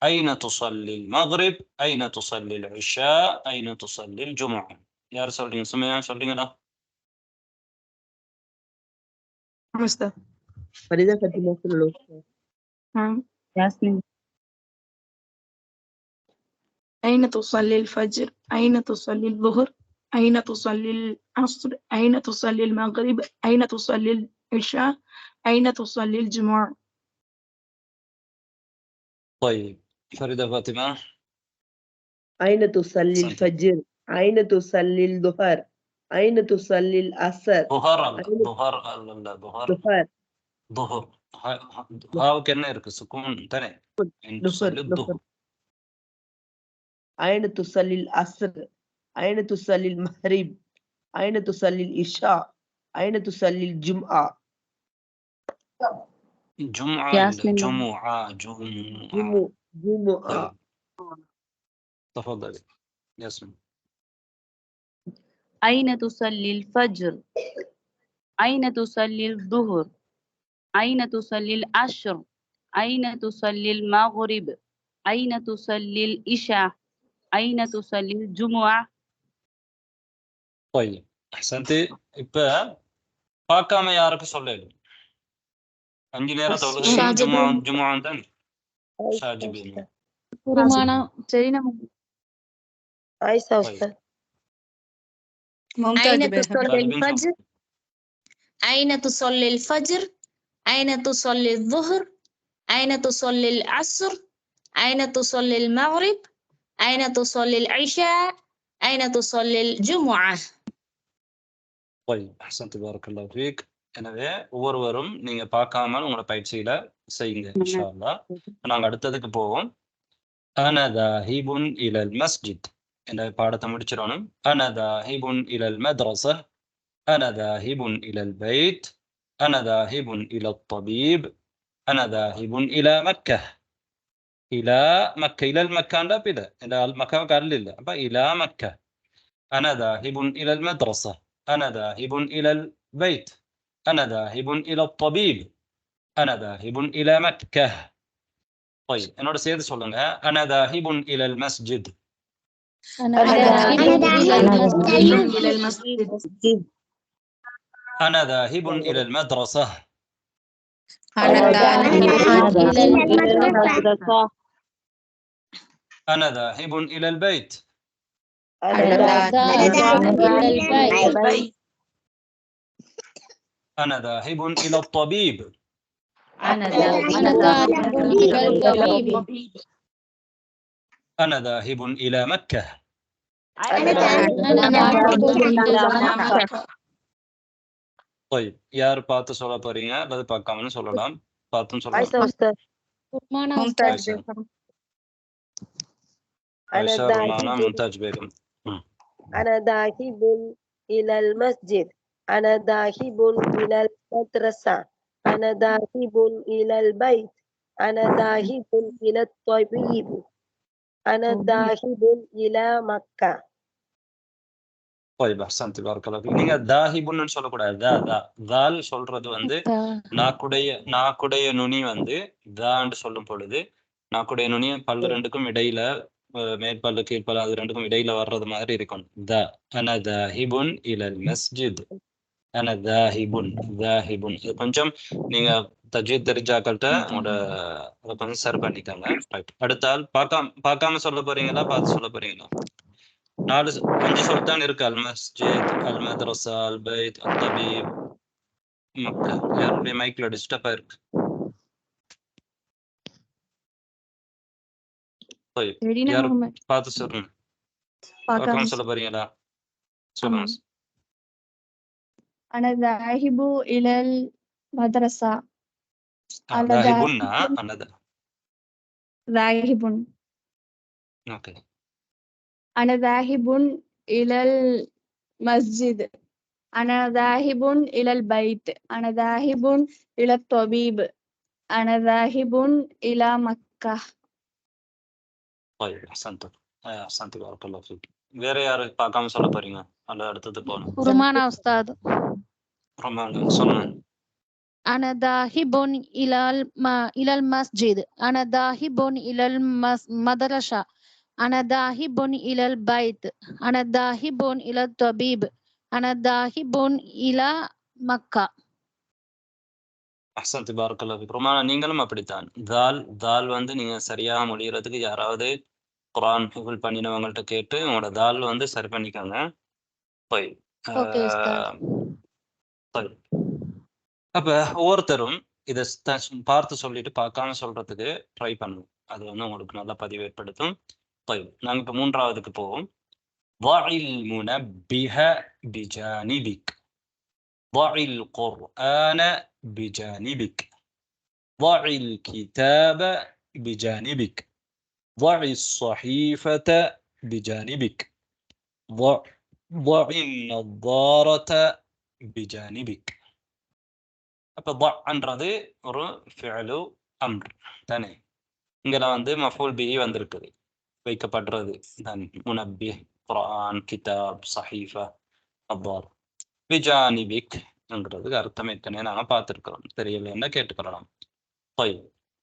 ஐன துஸல்லில் மக்ரிப். ஐன துஸல்லில் இஷா. ஐன துஸல்லில் ஜும்ஆ. யார் சொல்றீங்க? சுமையா சொல்றீங்களா? أستاذ. فريدة فاطمة كله. ياسمين. أين تصلي الفجر؟ أين تصلي الظهر؟ أين تصلي العصر؟ أين تصلي المغرب؟ أين تصلي العشاء؟ أين تصلي الجمعة؟ طيب فريدة فاطمة. أين تصلي الفجر؟ أين تصلي الظهر؟ أين تصلي العصر؟ ظهر ظهر ظهر هاوக்கு என்ன இருக்கு? சுக்கூன் தானே. ظهر. أين تصلي العصر؟ أين تصلي المغرب؟ أين تصلي العشاء؟ أين تصلي الجمعة؟ جمعة. جمعة. جمعة. تفضلي ياسمين. أين تصلي الفجر؟ أين تصلي الظهر؟ أين تصلي العصر؟ أين تصلي المغرب؟ أين تصلي العشاء؟ أين تصلي الجمعة؟ طيب أحسنتي. இப்போ பார்க்காம யாருக்கு சொல்லல? 5 நேரம் தொழுகை ஜும்ஆ தான். ஷாஜிபின். குருமானா சரினா عايزة أستاذ. أين تصلي الفجر؟ أين تصلي الفجر؟ أين تصلي الظهر؟ أين تصلي العصر؟ أين تصلي المغرب؟ أين تصلي العشاء؟ أين تصلي الجمعة؟ طيب أحسنت بارك الله فيك. எனவே ஒவ்வொருவரும் நீங்க பார்க்காம உங்களோட பயிற்சியில செய்யுங்க இன்ஷா அல்லாஹ். நாங்க அடுத்ததுக்கு போவோம். أنا ذاهب إلى المسجد. இந்த பாடத்தை முடிச்சிடணும். أنا ذاهب إلى المدرسة. أنا ذاهب إلى البيت. أنا ذاهب إلى الطبيب. أنا ذاهب إلى مكة. إلى مكة. إلى المكان لا بلا. إلى المكان قال لله. إلى مكة. أنا ذاهب إلى المدرسة. أنا ذاهب إلى البيت. أنا ذاهب إلى الطبيب. أنا ذاهب إلى مكة. طيب أنا سيد சொல்லுங்க. أنا ذاهب إلى المسجد. أنا ذاهب إلى المسجد. أنا ذاهب إلى المدرسة. أنا ذاهب إلى المدرسة. أنا ذاهب إلى البيت. أنا ذاهب إلى البيت. أنا ذاهب إلى الطبيب. أنا أنا ذاهب إلى الطبيب. أنا ذاهب إلى مكة. أنا ذاهب إلى مكة. طيب யார் பார்த்து சொல்ல போறீங்க அல்லது பார்க்காமலும் சொல்லலாம், பார்த்தும் சொல்லலாம். عايزة أستاذ ممتاز. ஆயிஷா. أنا ஆயிஷா ருமானா ذاهب மும்தாஜ் பேகம். أنا ذاهب إلى المسجد. أنا ذاهب إلى المدرسة. أنا ذاهب إلى البيت. أنا ذاهب إلى الطبيب. أنا ذاهب إلى مكة. طيب أحسنت بارك الله فيك. நீங்க தாஹிபுன்னு சொல்லக்கூடாது. தால் சொல்றது வந்து நாக்குடைய நுனி வந்து தான்னு சொல்லும் பொழுது நாக்குடைய நுனி பல்லு ரெண்டுக்கும் இடையில மேற்பல்லு கீழ்பல்லு அது ரெண்டுக்கும் இடையில வர்றது மாதிரி இருக்கும். அன தாஹிபுன் இலல் மஸ்ஜித். அன தாஹிபுன். இது கொஞ்சம் நீங்க தஜ்வீத் தெரிஞ்சாக்கள்கிட்ட உங்களோட அதை கொஞ்சம் சரி பண்ணிக்கோங்க. அடுத்தால் பார்க்காம சொல்ல போறீங்களா, பார்த்து சொல்ல போறீங்களா? 5 சொல் தான் இருக்கு. அல் மஸ்ஜித், அல் மதரசா, அல் பைத், அல் தபீப், மக்கா. யாருடைய மைக்ல டிஸ்டர்பா இருக்கு? யாரு பார்த்து சொல்லுங்க. பார்க்காம சொல்ல போறீங்களா? சொல்லுங்க. أنا ذاهب إلى المدرسة. ذاهبنا أنا ذاهب. اوكي. أنا ذاهب إلى المسجد. أنا ذاهب إلى البيت. أنا ذاهب إلى الطبيب. أنا ذاهب إلى مكة. طيب أحسنت بارك الله فيك. வேற யாரு பார்க்காம சொல்ல போறீங்க? அல்ல அடுத்தது போகணும். رمانا أستاذ. ரமானா சொல்லுங்க. أنا ذاهب إلى المسجد. أنا ذاهب إلى المدرسة. أنا ذاهب إلى البيت. أنا ذاهب إلى الطبيب. أنا ذاهب إلى مكة. அஹ்சன்த் பாரக் அல்லாஹ் ஃபீக். ரமானா நீங்களும் அப்படித்தான். தால் வந்து நீங்க சரியா மொழிகிறதுக்கு யாராவது குர்ஆன் ஹிஃப்ல் பண்ணினவங்கள்ட்ட கேட்டு உங்களோட தால் வந்து சரி பண்ணிக்கோங்க. அப்ப ஒவ்வொருத்தரும் இதை பார்த்து சொல்லிட்டு பார்க்காம சொல்றதுக்கு ட்ரை பண்ணுவோம். அது வந்து உங்களுக்கு நல்லா பதிவு ஏற்படுத்தும். நாங்க இப்ப 3ஆவதுக்கு போவோம். வஇல் முனப்பிஹ பிஜானிபிக். வஇல் குர்ஆன பிஜானிபிக். வஇல் கிதாப பிஜானிபிக். வஇஸ் ஸஹீஃபத பிஜானிபிக். வஇன் நضارة பிஜானிபிக். அப்ப ضعன்றது ஒரு ஃபிஅலு அம்ர் தானே. இங்கெல்லாம் வந்து மஃபூல் பிஹி வந்திருக்குது, வைக்கப்படுறது தான். முனப்பிஹ், குர்ஆன், கிதாப், ஸஹீஃபா, நضارة. பிஜானிபிக் என்கிறதுக்கு அர்த்தம் ஏற்கனவே நாங்க பார்த்திருக்கிறோம். தெரியலைன்னா கேட்டுக்கலாம்.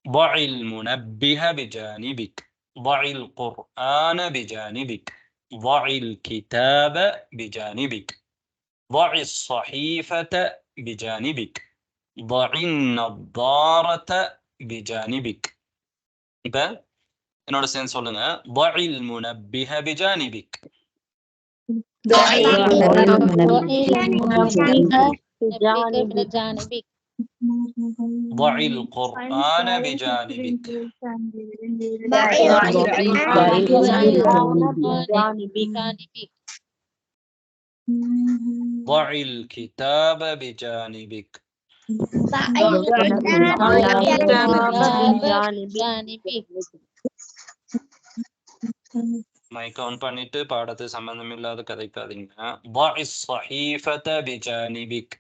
ضع المنبه بجانبك. ضع القرآن بجانبك. ضع الكتاب بجانبك. ضع الصحيفة بجانبك. ضع النظارة بجانبك. இப்ப என்னோட சேர்ந்து சொல்லுங்க. ضع المنبه بجانبك. ضع المنبه. ضع القرآن بجانبك. ضع الكتاب بجانبك. மைக் ஆன் பண்ணிட்டு பாடத்து சம்பந்தம் இல்லாத கதைக்காதீங்க. ضع الصحيفة بجانبك.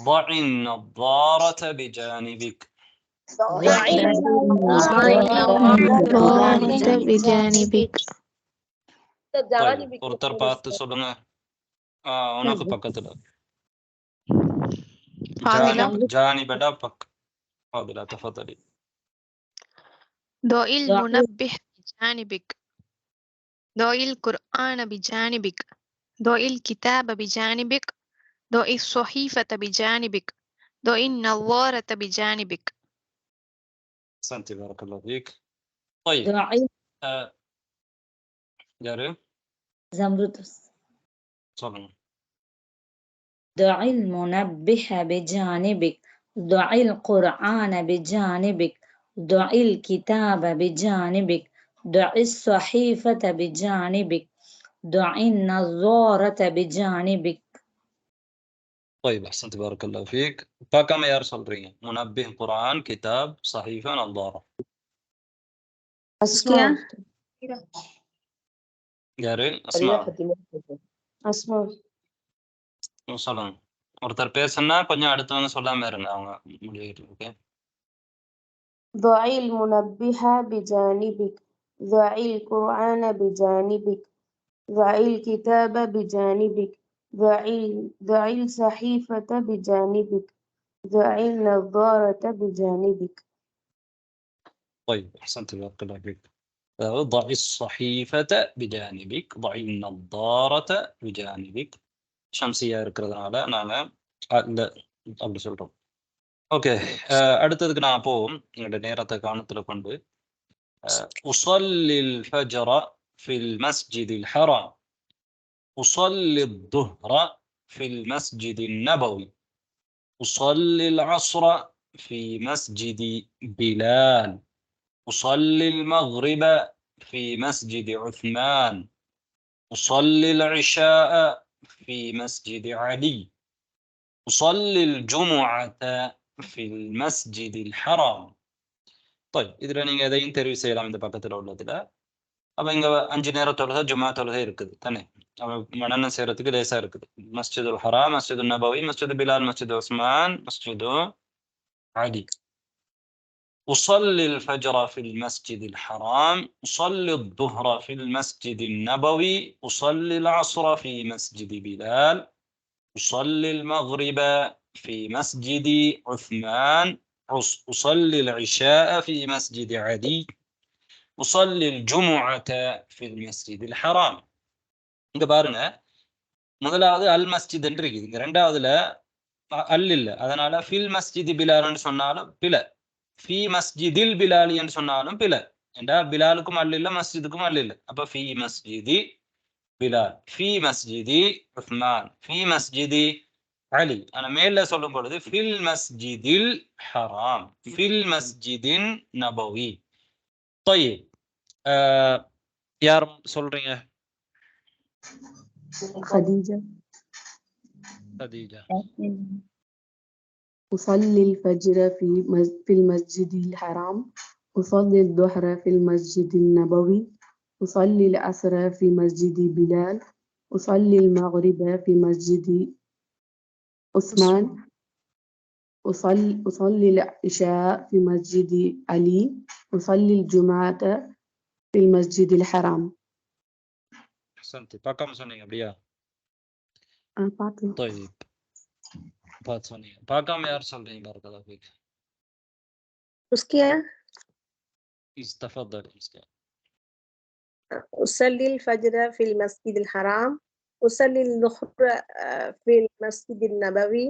ضع النظارة بجانبك. ஒருத்தர் பார்த்து சொல்லுங்க. உனக்கு பக்கத்துல ஜானிபடா பக். فاضلة تفضلي. ضع المنبه بجانبك. ضع القرآن بجانبك ضع الكتاب بجانبك ضع الصحيفة بجانبك ضع النظارة بجانبك. أحسنتي بارك الله فيك. طيب ضعي யாரு زمرتس சொல்லுங்க. ضع المنبه بجانبك ضع القرآن بجانبك ضع الكتاب بجانبك ضع الصحيفة بجانبك ضع النظارة بجانبك. طيب أحسنتي بارك الله فيك. பார்க்காம யார் சொல்றீங்க? முனப்பிஹ், குர்ஆன், கிதாப், சஹீஃபா, நல்லாரா. أسماء யாரு? فريدة அஸ்மா. فاطمة. أسماء சொல்லுங்க. ஒருத்தர் பேசுனா கொஞ்சம் அடுத்தவங்க சொல்லாம இருங்க, அவங்க முடிவு. ஓகே. ضع المنبه بجانبك ضع القرآن بجانبك ضع الكتاب بجانبك ضع الصحيفة بجانبك ضع النظارة بجانبك. طيب أحسنتي بارك الله فيك. ضع الصحيفة بجانبك ضع النظارة بجانبك. ஷம்சியா இருக்கிறதுனால நாங்க இந்த அப்படி சொல்றோம். ஓகே. அடுத்ததுக்கு நான் அப்போ எங்களோட நேரத்தை கவனத்துல கொண்டு உஸல்லில் ஃபஜ்ர ஃபில் மஸ்ஜிதில் ஹராம் உஸல்லி الظهر في المسجد النبوي أصلي العصر في مسجد بلال أصلي المغرب في مسجد عثمان أصلي العشاء في مسجد علي أصلي الجمعة في المسجد الحرام. طيب இதில் நீங்கள் எதையும் தெரிவு செய்யலாம். இந்த பக்கத்தில் உள்ளதில் அப்போ இங்கே 5 நேர தொழுகை ஜும்மா தொழுகை இருக்குது தானே. மனநம் செய்யறதுக்கு லேசா இருக்குது. மஸ்ஜிதுல் ஹராம், மஸ்ஜிது நபவி, மஸ்ஜிது பிலால், மஸ்ஜிது உஸ்மான், மஸ்ஜிது அலி. أصلي الفجر في المسجد الحرام أصلي الظهر في المسجد النبوي أصلي العصر في مسجد بلال أصلي المغرب في مسجد عثمان أصلي العشاء في مسجد علي أصلي الجمعة في المسجد الحرام. இங்க பாருங்க, முதலாவது அல் மஸ்ஜித் என்று இருக்குது. இங்க ரெண்டாவதுல அல் இல்ல, அதனால ஃபில் மஸ்ஜிதி பிலால்னு சொன்னாலும் பில, ஃபி மஸ்ஜிதில் பிலாலி என்று சொன்னாலும் பில. ஏண்டா பிலாலுக்கும் அல் இல்ல, மஸ்ஜிதுக்கும் அல் இல்ல. அப்ப ஃபி மஸ்ஜிதி பிலால், ஃபி மஸ்ஜிதி உஸ்மான், ஃபி மஸ்ஜிதி அலி. ஆனா மேல சொல்லும் பொழுது ஃபில் மஸ்ஜிதில் ஹராம், ஃபில் மஸ்ஜிதின் நபவி. طيب யார் சொல்றீங்க? خديجة. خديجة. أصلي الفجر في المسجد الحرام أصلي الظهر في المسجد النبوي أصلي العصر في مسجد بلال أصلي المغرب في مسجد عثمان أصلي العشاء في مسجد علي أصلي الجمعة في المسجد الحرام. أحسنتي. பார்க்காம சொன்னீங்க அப்படியா? பார்த்தேன். طيب பார்த்து சொன்னீங்க. பார்க்காம யார் சொல்றீங்க? بارك الله فيك. مسكية. تفضل مسكية. أصلي الفجر في المسجد الحرام أصلي الظهر في المسجد النبوي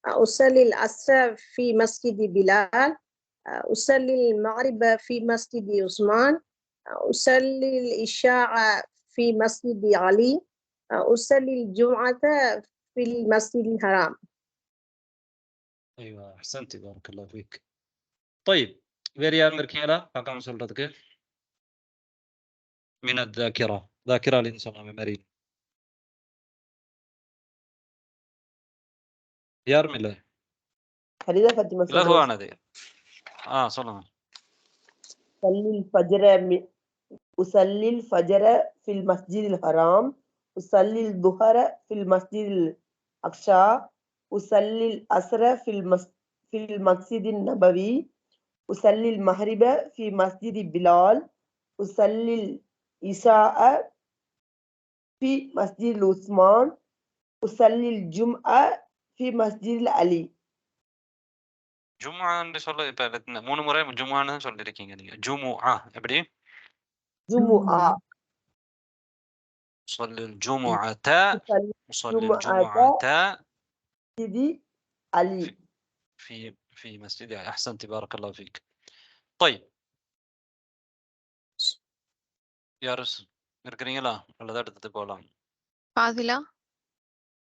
أصلي العصر في مسجد بلال أصلي المغرب في مسجد عثمان أصلي العشاء في مسجد علي أصلي الجمعة في المسجد الحرام. أيوة أحسنتي بارك الله فيك. طيب வேற யாரும் இருக்கீங்களா பார்க்காம சொல்றதுக்கு? من الذاكرة ذاكرة الإنسان மெமரி யாரும் இல்லை. فريدة فاطمة. இலகுவானது. சொல்லுங்க. أصلي الفجر في المسجد الحرام أصلي الظهر في المسجد الأقصى أصلي العصر في المسجد النبوي أصلي المغرب في مسجد بلال أصلي العشاء في مسجد عثمان أصلي الجمعة في مسجد علي. ஜும்ஆன்னு சொல்ல இப்ப 3 முறை ஜும்ஆன்னு சொல்லிருக்கீங்க நீங்க. ஜுமுஆ எப்படி? ஜுமுஆ. أصلي الجمعة أصلي أصلي الجمعة الجمعة سيدي علي. في مسجد. أحسنت بارك الله فيك. طيب يارس இருக்கிறீங்களா அல்லது அடுத்தது போலாம். فاضلة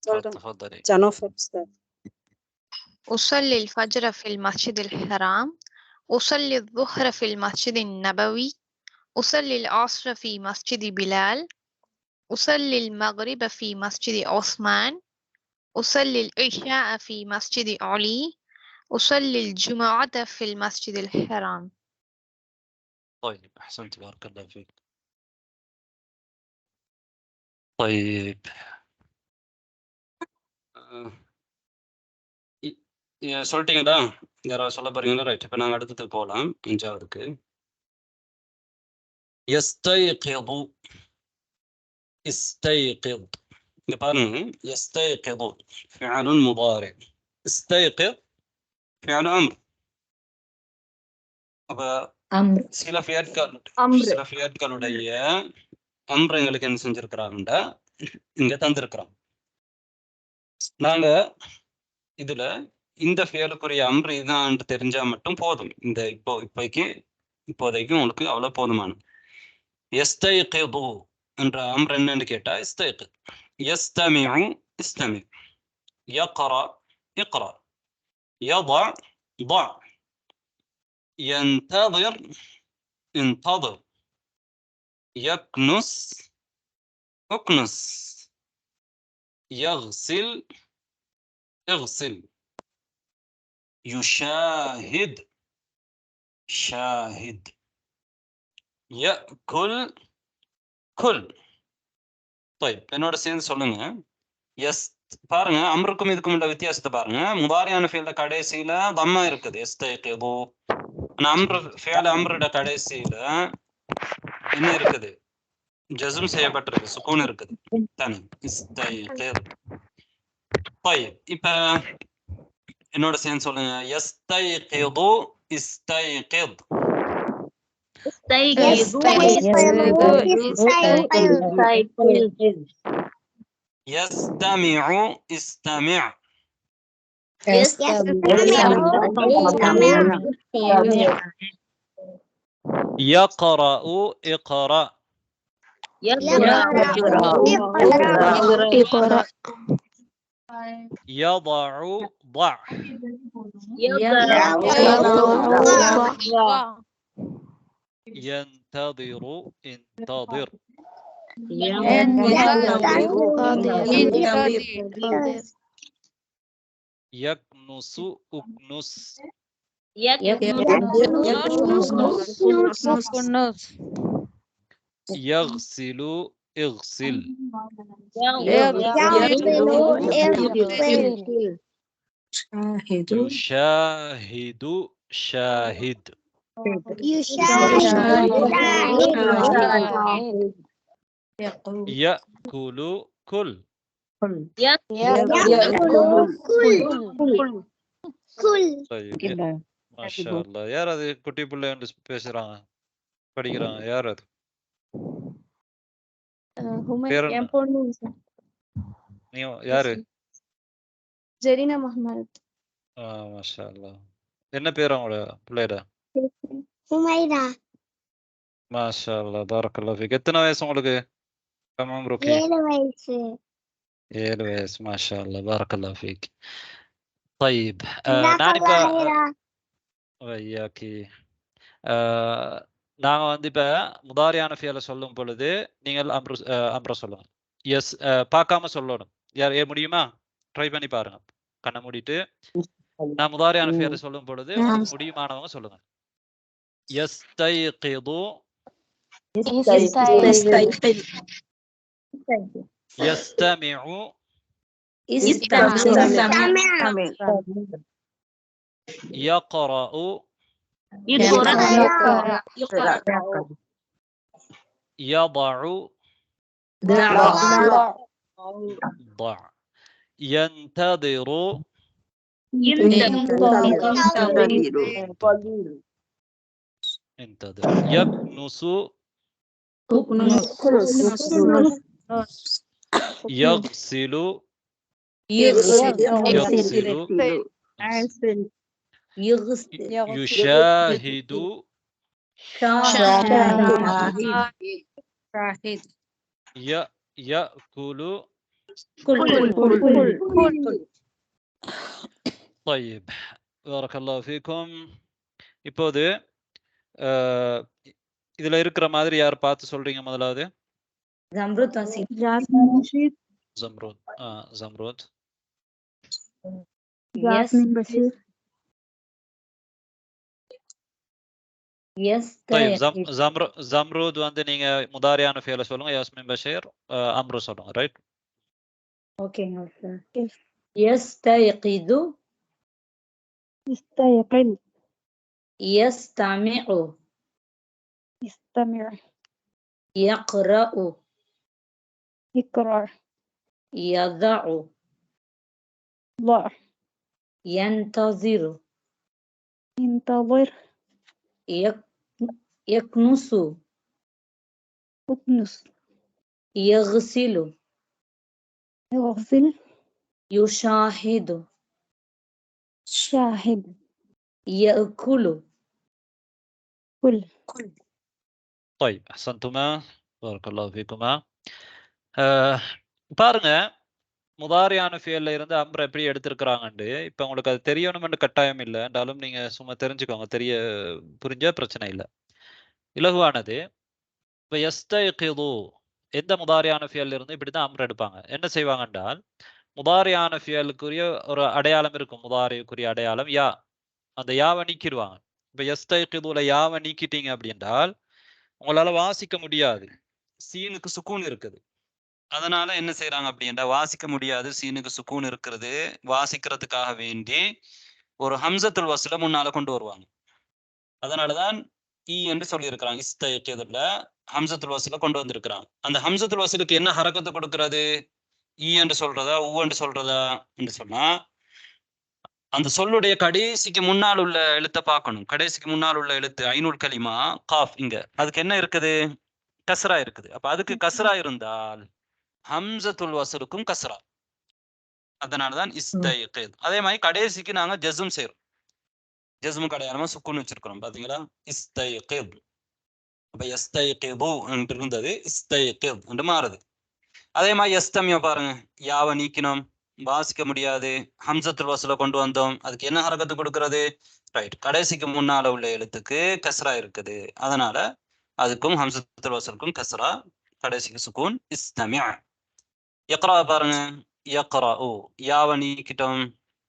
تفضلي. جنوف أستاذ. أصلي الفجر في المسجد الحرام، أصلي الظهر في المسجد النبوي، أصلي العصر في مسجد بلال، أصلي المغرب في مسجد عثمان، أصلي العشاء في مسجد علي، أصلي الجمعة في المسجد الحرام. طيب أحسنت بارك الله فيك. طيب சொல்லிட்டீங்களா? யாராவது சொல்ல போறீங்களா? ரைட், இப்போ நாங்கள் அடுத்தது போகலாம். 5ஆவதுக்கு يستيقظ. استيقظ. இங்க பாருங்க, يستيقظ فعل مضارع، استيقظ فعل أمر. அப்ப சில ஃபியட்களுடைய அம்ர் எங்களுக்கு என்ன செஞ்சிருக்கிறாங்கண்டா இங்க தந்திருக்கிறோம். நாங்க இதுல இந்த ஃபியலுக்குரிய அம்ர் இதுதான் தெரிஞ்சா மட்டும் போதும். இந்த இப்போதைக்கு உங்களுக்கு அவ்வளவு போதுமான. يستيقظ என்ற அம்ர் என்னன்னு கேட்டா استيقظ. يستمع استمع. يقرأ اقرأ. يضع ضع. ينتظر انتظر. يكنس اكنس. يغسل اغسل. يشاهد شاهد. يأكل كل. طيب என்னோட சேர்ந்து சொல்லுங்க. பாருங்க, அம்ருக்கும் இதுக்கும் உள்ள வித்தியாசத்தை பாருங்க. முதாரியான ஃபீல்ட கடைசியில தம்மா இருக்குது, يستيقظ. அம்ருட கடைசியில என்ன இருக்குது? ஜஸ்ம் செய்யப்பட்டிருக்கு, சுக்கூன் இருக்குது தானே. يستيقظ. طيب இப்ப என்னோட சேர்ந்து சொல்லுங்க. يستيقظ استيقظ. يستمع استمع. يقرأ اقرأ. يضع ضع. ينتظر انتظر. يكنس اكنس. يغسل اغسل. يشاهد شاهد. يأكل كل. طيب ما شاء الله. யார் அது குட்டி பிள்ளை வந்து பேசுறாங்க படிக்கிறாங்க? யார் அது? நீ யாரு? ஜெரீனா முஹம்மத். மாஷா அல்லாஹ். என்ன பேர் அவங்களோட பிள்ளையோட? ஹுமைரா. மாஷா அல்லாஹ் பாரக்கல்லாஹ் ஃபீக். எத்தனை வயசு உங்களுக்கு? 7 வயசு. 7 வயசு. மாஷா அல்லாஹ் பாரக்கல்லாஹ் ஃபீக். طيب நான் இப்ப வையாக்கி நாங்க வந்து இப்ப முதாரியான ஃபியலை சொல்லும் பொழுது நீங்கள் அம்ர சொல்லுங்க. எஸ் பார்க்காம சொல்லணும். யார் முடியுமா? ட்ரை பண்ணி பாருங்க, கண்ணை மூடிட்டு. நான் முதாரியான ஃபியலை சொல்லும் பொழுது முடியுமானவங்க சொல்லுங்க. يستيقظ يستمع يقرأ يضع ضع. ينتظر انتظر. يكنس யக்ஸிலு யுஷாஹிது يأكل. طيب بارك الله فيكم. இப்போது இதுல இருக்கிற மாதிரி யார் பார்த்து சொல்றீங்க? முதலாவது ஜம்ருத் வாசி. ஜம்ருத். ஜம்ருத். طيب ஜம்ருத் வந்து நீங்க முதாரியான ஃபியல சொல்லுங்க. யாஸ்மின் பஷீர் அம்ரு சொல்லுங்க. ரைட்? ஓகேங்க சார். யஸ்தயகிது يستيقظ يستمع يستمع يقرأ يقرأ يضع ضع ينتظر ينتظر يكنس يكنس يغسل يغسل يشاهد شاهد يأكل كل. طيب احسنتما بارك الله فيكما. பாருங்க முதாரியான ஃபியல்ல இருந்து அம்ர எப்படி எடுத்திருக்கிறாங்கன்னு. இப்ப உங்களுக்கு அது தெரியணும்னு கட்டாயம் இல்லை என்றாலும் நீங்க சும்மா தெரிஞ்சுக்கோங்க. புரிஞ்ச பிரச்சனை இல்லை, இலகுவானது. இப்ப யஸ்தயகிது எந்த முதாரியான ஃபியல்ல இருந்து இப்படிதான் அம்ர எடுப்பாங்க. என்ன செய்வாங்க என்றால், முதாரியான ஃபியலுக்குரிய ஒரு அடையாளம் இருக்கும். முதாரிக்குரிய அடையாளம் யா. அந்த யாவை நீக்கிடுவாங்க. இப்ப யஸ்தயகிதுல யாவை நீக்கிட்டீங்க அப்படின்றால் உங்களால வாசிக்க முடியாது. சீனுக்கு சுக்கூன் இருக்குது. அதனால என்ன செய்யறாங்க அப்படின்னா, வாசிக்க முடியாது, சீனுக்கு சுக்கூன் இருக்கிறது, வாசிக்கிறதுக்காக வேண்டி ஒரு ஹம்சத்துல் வஸ்ல முன்னால கொண்டு வருவாங்க. அதனாலதான் ஈ என்று சொல்லி இருக்கிறாங்க. இஸ்தயகிதுல ஹம்சத்துல் வஸ்ல கொண்டு வந்திருக்கிறாங்க. அந்த ஹம்சத்துல் வஸ்லுக்கு என்ன ஹரக்கத்து கொடுக்கிறது? ஈ என்று சொல்றதா ஊ என்று சொல்றதா என்று சொன்னா, அந்த சொல்லுடைய கடைசிக்கு முன்னால் உள்ள எழுத்தை பார்க்கணும். கடைசிக்கு முன்னால் உள்ள எழுத்து ஐநூல் கலிமா காஃப், இங்க அதுக்கு என்ன இருக்குது? கஸ்ரா இருக்குது. அப்ப அதுக்கு கஸ்ரா இருந்தால் ஹம்சத்துல் வஸ்லுக்கும் கஸ்ரா. அதனாலதான் இஸ்தயகித். அதே மாதிரி கடைசிக்கு நாங்க ஜஸ்ம் செய்யறோம். ஜஸ்மு கடையாளமா சுக்குன்னு வச்சிருக்கிறோம். பாத்தீங்களா? இஸ்தயகித். அப்ப யஸ்தயகிது என்று இருந்தது இஸ்தயகித் என்று மாறுது. அதே மாதிரி யஸ்தமிய பாருங்க, யாவை நீக்கினோம், வாசிக்க முடியாது, ஹம்சத்துல் வஸ்ல கொண்டு வந்தோம், அதுக்கு என்ன ஹரக்கத்து கொடுக்கிறது? ரைட், கடைசிக்கு முன்னால உள்ள எழுத்துக்கு கஸ்ரா இருக்குது. அதனால அதுக்கும் ஹம்சத்துல் வஸ்லுக்கும் கஸ்ரா, கடைசிக்கு சுக்கூன் இஸ்தமிஅ. யக்ரா பாருங்க, யக்ரஉ யாவை நீக்கிட்டோம்,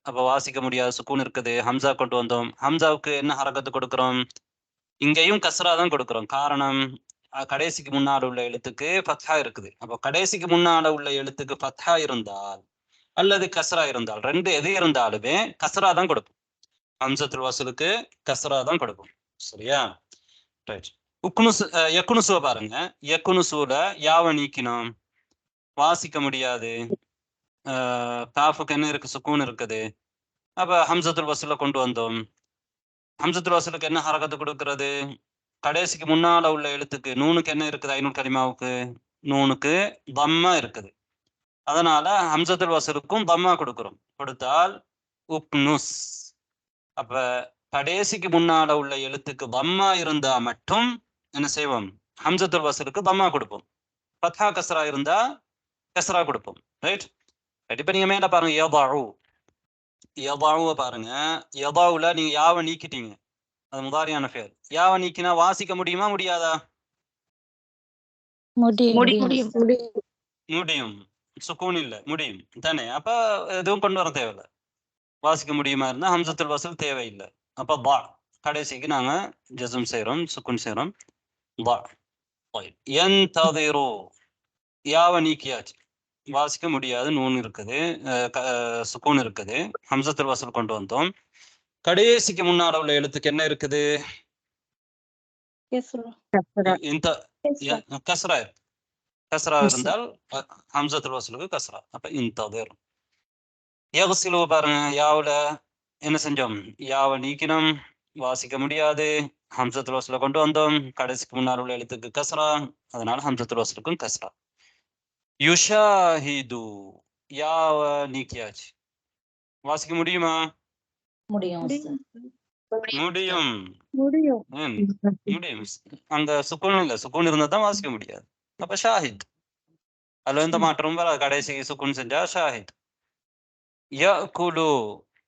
அப்ப வாசிக்க முடியாது, சுக்கூன் இருக்குது, ஹம்சா கொண்டு வந்தோம். ஹம்சாவுக்கு என்ன ஹரக்கத்து கொடுக்கிறோம்? இங்கேயும் கஸ்ரா தான் கொடுக்கிறோம். காரணம், கடைசிக்கு முன்னால உள்ள எழுத்துக்கு ஃபத்ஹா இருக்குது. அப்போ கடைசிக்கு முன்னால உள்ள எழுத்துக்கு ஃபத்ஹா இருந்தால் அல்லது கஸ்ரா இருந்தால், ரெண்டு எது இருந்தாலுமே கஸ்ரா தான் கொடுப்போம். ஹம்சத்துல் வஸ்லுக்கு கஸ்ரா தான் கொடுப்போம். சரியா? ரைட். யக்குனுசுவ பாருங்க, யக்குனுசுல யாவை நீக்கினோம், வாசிக்க முடியாது, காஃபுக்கு என்ன இருக்கு? சுக்கூன் இருக்குது. அப்ப ஹம்சத்துல் வஸ்ல கொண்டு வந்தோம். ஹம்சத்துல் வஸ்லுக்கு என்ன ஹரக்கத்து கொடுக்கிறது? கடைசிக்கு முன்னால உள்ள எழுத்துக்கு நூனுக்கு என்ன இருக்குது? ஐநூல் கலிமாவுக்கு நூனுக்கு தம்மா இருக்குது. அதனால ஹம்சத்துல் வஸ்லுக்கும் தம்மா கொடுக்கிறோம். கொடுத்தால் உக்னுஸ். அப்ப கடைசிக்கு முன்னால உள்ள எழுத்துக்கு தம்மா இருந்தா மட்டும் என்ன செய்வோம்? ஹம்சத்துல் வஸ்லுக்கு தம்மா கொடுப்போம். ஃபத்ஹா கஸ்ரா இருந்தா கஸ்ரா கொடுப்போம். ரைட். இப்ப நீங்க மேல பாருங்க, யதஉ. யதஉ பாருங்க, யதஉல நீங்க யாவை நீக்கிட்டீங்க, அது முதாரியான ஃபியல். யாவை நீக்கினா வாசிக்க முடியுமா முடியாதா? முடியும். சுக்கூன் இல்ல, முடியும் தானே. அப்ப எதுவும் கொண்டு வர தேவையில்லை. வாசிக்க முடியுமா இருந்தா ஹம்சத்துல் வஸ்ல் தேவையில்லை. அப்ப பா கடைசிக்கு நாங்க ஜஸ்ம் செய்யறோம், சுக்கூன் செய்யறோம். பா. யன்ததிரு யாவை நீக்கியாச்சு, வாசிக்க முடியாது, நூன் இருக்குது, சுக்கூன் இருக்குது, ஹம்சத்துல் வஸ்ல் கொண்டு வந்தோம். கடைசிக்கு முன்னால உள்ள எழுத்துக்கு என்ன இருக்குது? கஸ்ரா. கஸ்ரா இருந்தால் ஹம்சத்துல் வஸ்லுக்கு கஸ்ரா. அப்ப இன்ததிர். யக்ஸிலு பாருங்க, யாவுல என்ன செஞ்சோம்? யாவை நீக்கினோம், வாசிக்க முடியாது, ஹம்சத்துல் வஸ்ல கொண்டு வந்தோம், கடைசிக்கு முன்னால் உள்ள எழுத்துக்கு கஸ்ரா, அதனால ஹம்சத்துல் வஸ்லுக்கும் கஸ்ரா. யுஷாஹிது யாவ நீக்கியாச்சு. வாசிக்க முடியுமா? முடியும் முடியும். முடியும். முடியும். அங்க சுக்குன் இல்ல, சுக்குன் இருந்தா தான் வாசிக்க முடியாது. அப்ப ஷாஹித். அதுல எந்த மாற்றமும் வராது. கடைசி சுக்குன் செஞ்சா ஷாஹித். யகுலு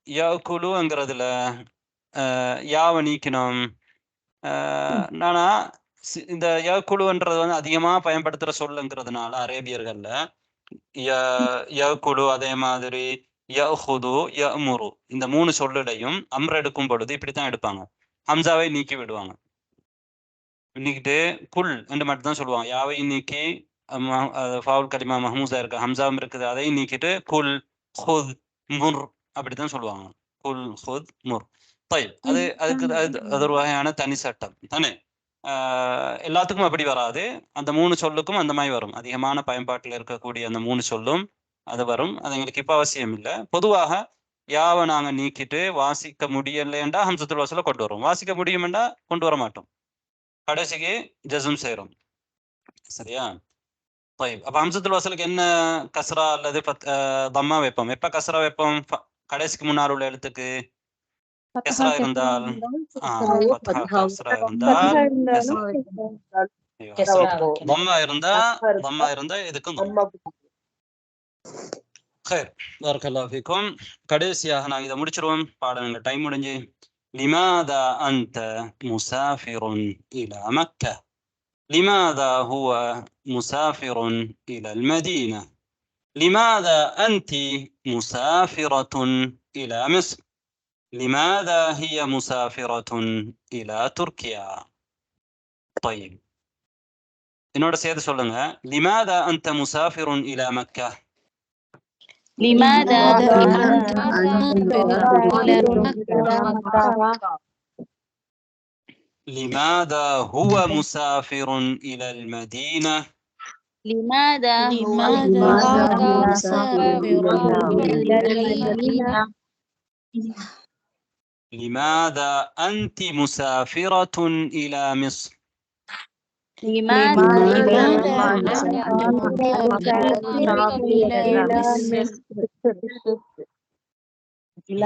யகுலுங்கிறதுல யாவ நீக்கணும். நானா இந்த யகுலுன்றது வந்து அதிகமா பயன்படுத்துற சொல்லுங்கிறதுனால அரேபியர்கள்ல யகுலு அதே மாதிரி யஹுது யமுரு இந்த 3 சொல்லுடையும் அம்ர எடுக்கும் பொழுது இப்படித்தான் எடுப்பாங்க. ஹம்சாவை நீக்கி விடுவாங்க. நீக்கிட்டு குல் என்று மட்டும் தான் சொல்லுவாங்க. யாவை நீக்கி ஃபாவுல் கலிமா மஹ்மூஸா இருக்கு, ஹம்சாவும் இருக்குது, அதையும் நீக்கிட்டு குல் ஹுத் முர் அப்படித்தான் சொல்லுவாங்க. குல் ஹுத் முர். அதுக்கு அது ஒரு வகையான தனி சட்டம் தானே. எல்லாத்துக்கும் அப்படி வராது. அந்த 3 சொல்லுக்கும் அந்த மாதிரி வரும். அதிகமான பயன்பாட்டில் இருக்கக்கூடிய அந்த 3 சொல்லும் அது வரும். அது எங்களுக்கு இப்ப அவசியம் இல்லை. பொதுவாக யாவை நாங்க நீக்கிட்டு வாசிக்க முடியலைன்றா ஹம்சத்துல் வஸ்ல கொண்டு வரும். வாசிக்க முடியுமெண்டா கொண்டு வர மாட்டோம். கடைசிக்கு ஜஸ்ம் செய்றோம். சரியா? அப்ப ஹம்சத்துல் வஸ்லுக்கு என்ன கஸ்ரா அல்லது தம்மா வைப்போம். எப்ப கஸ்ரா வைப்போம்? கடைசிக்கு முன்னால் உள்ள எழுத்துக்கு கஸ்ரா இருந்தால் தம்மா இருந்தா இதுக்கும் பரக்கல்லாஹு ஃபீக்கும். கடைசியாக நாங்க இதை முடிச்சிருவோம். பாடம் டைம் முடிஞ்சு. லிமாதா அன்த முசாஃபிருன் இலா மக்கா. லிமாதா ஹுவ முசாஃபிருன் இலல் மதீனா. லிமாதா அன்தி முசாஃபிரத்துன் இலா மிஸ்ர். لماذا هي مسافرة إلى تركيا. طيب என்னோட சேர்த்து சொல்லுங்க. لماذا أنت مسافر إلى مكة. لماذا لماذا هو مسافر إلى المدينة. لماذا مسافر إلى المدينة. لماذا أنت مسافرة إلى مصر. لماذا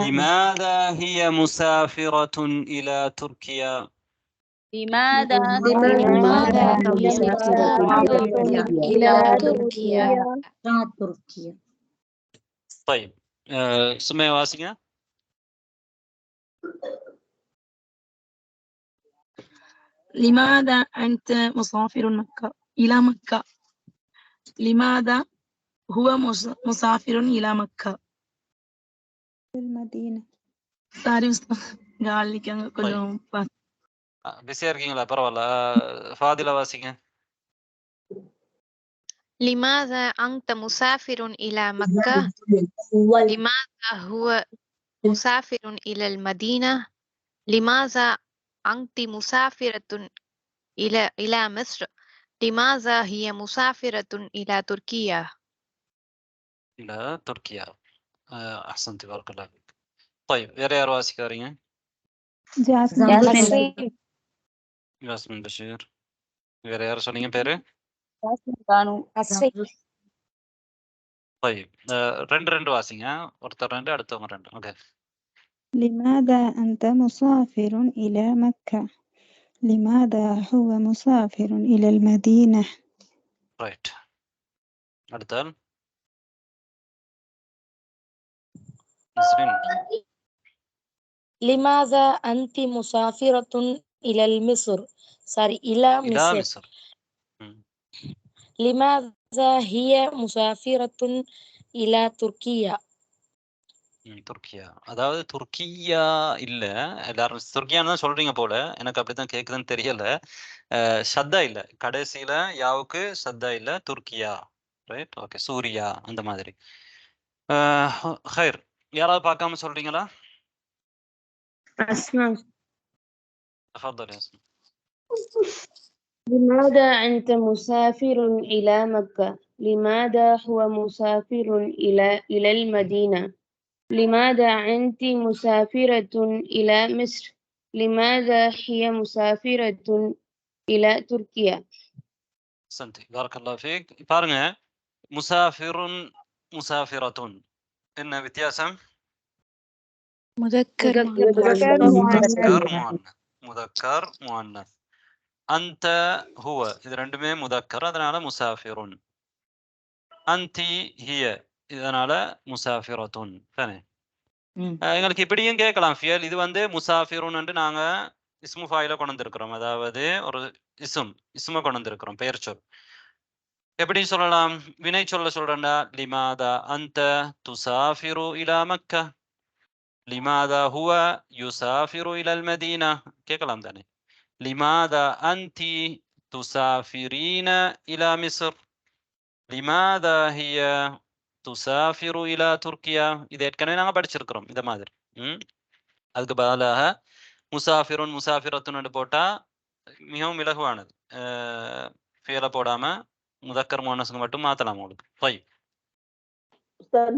لماذا هي مسافرة إلى تركيا. لماذا إلى تركيا. طيب سمية واسقة. لماذا أنت مسافر مكة إلى مكة. لماذا هو مسافر إلى مكة. المدينة. சாரி காலிக்காங்க கொஞ்சம் பிஸியா இருக்கீங்களா? பரவாயில்ல. ஃபாதிலா வாசிங்க. لماذا أنت مسافر إلى مكة. لماذا هو مسافر إلى المدينة. لماذا أنت مسافرة إلى مصر. لماذا هي مسافرة إلى تركيا. إلى تركيا. أحسنت بارك الله فيك. طيب வேற யார் வாசிக்காரீங்க? யாஸ்மின் பஷீர். வேற யார் சொன்னீங்க பேரு? طيب ரெண்டு வாசிங்க. ஒருத்தர் 2 அடுத்தவங்க 2. ஓகே. لماذا أنت مسافر إلى مكة. لماذا هو مسافر إلى المدينة. ரைட். அடுத்தால் لماذا أنت مسافرة إلى مصر. إلى مصر. لماذا هي مسافرة إلى تركيا. துர்க்கியா. அதாவது துர்க்கியா இல்ல, எல்லாரும் துர்க்கியான்னு தான் சொல்றீங்க போல. எனக்கு அப்படித்தான் கேக்குதுன்னு தெரியல. சத்தா இல்ல, கடைசியில யாவுக்கு சத்தா இல்ல. துர்க்கியா. ரைட். ஓகே. சூரியா அந்த மாதிரி. ஹைர். யாராவது பார்க்காம சொல்றீங்களா? تفضل يا اسماء. لماذا أنت مسافر إلى مكة. لماذا هو مسافر إلى المدينة. لماذا أنت مسافرة إلى مصر. لماذا هي مسافرة إلى تركيا. சந்தி. بارك الله فيك. பாருங்க, முசாஃபிருன் முசாஃபிரத்துன் என்ன வித்தியாசம்? مذكر முதக்கர் முஅன்னஸ். முதக்கர் முஅன்னஸ். அந்த ஹுவ இது ரெண்டுமே முதக்கர், அதனால முசாஃபிருன். அன்தி ஹிய இதனால முசாஃபிரத்துன். தானே? எங்களுக்கு இப்படியும் கேட்கலாம் ஃபியல். இது வந்து முசாஃபிருன் என்று நாங்க இஸ்மு ஃபாயில கொண்டு வந்திருக்கிறோம், அதாவது ஒரு இஸ்ம கொண்டு வந்திருக்கிறோம், பெயர் சொல். எப்படி சொல்லலாம்? வினை சொல்றேன்டா, லிமாதா அந்த துசாஃபிரு இலா மக்கா, லிமாதா ஹுவ யுசாஃபிரு இலல் மதீனா கேட்கலாம் தானே? லிமாதா அன்தி துசாஃபிரீன இலா மிஸ்ர், லிமாதா ஹிய துசாஃபிரு இலா துர்க்கியா. இது ஏற்கனவே நாங்கள் படிச்சிருக்கிறோம் இந்த மாதிரி. அதுக்கு பதிலாக முசாஃபிருன் முசாஃபிரத்துன்னு போட்டா மிகவும் இலகுவானது. ஃபியலை போடாம முதக்கர் முஅன்னஸ்க்கு மட்டும் மாத்தலாம் உங்களுக்கு.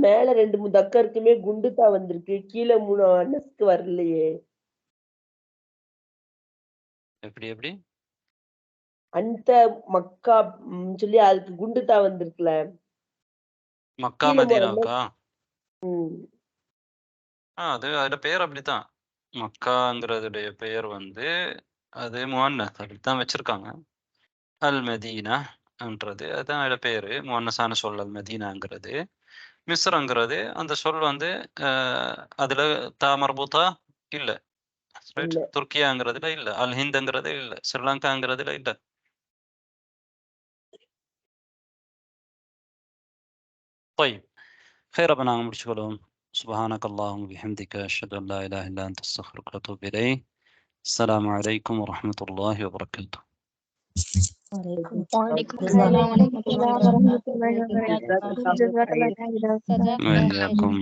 மேல 2 முதக்கருக்குமே குண்டுதா வந்திருக்கு, கீழே 3 அன்னஸ்க்கு வரலையே. எப்படி எப்படி அந்த மக்கா சொல்லி அதுக்கு குண்டுதா வந்திருக்குல, மக்கா மதீனாவுக்கா? அது அதோட பெயர் அப்படித்தான். மக்காங்கிறதுடைய பெயர் வந்து அது முஅன்னஸ் அப்படித்தான் வச்சிருக்காங்க. அல் மதீனா என்றது அதுதான் அதோட பேரு, முஅன்னஸான சொல் அல் மதீனாங்கிறது. மிஸ்ரங்கிறது அந்த சொல் வந்து அதுல தா மர்பூத்தா இல்ல, துர்க்கியாங்கிறதுல இல்ல, அல் ஹிந்துங்கிறது இல்ல, ஸ்ரீலங்காங்கிறதுல இல்ல. طيب خير அப்ப நாங்க முடிச்சுக்கொள்வோம். سبحانك اللهم وبحمدك أشهد أن لا إله إلا أنت أستغفرك وأتوب إليك. السلام عليكم ورحمة الله وبركاته. وعليكم السلام ورحمة الله وبركاته. جزاك الله خيرا. وإياكم.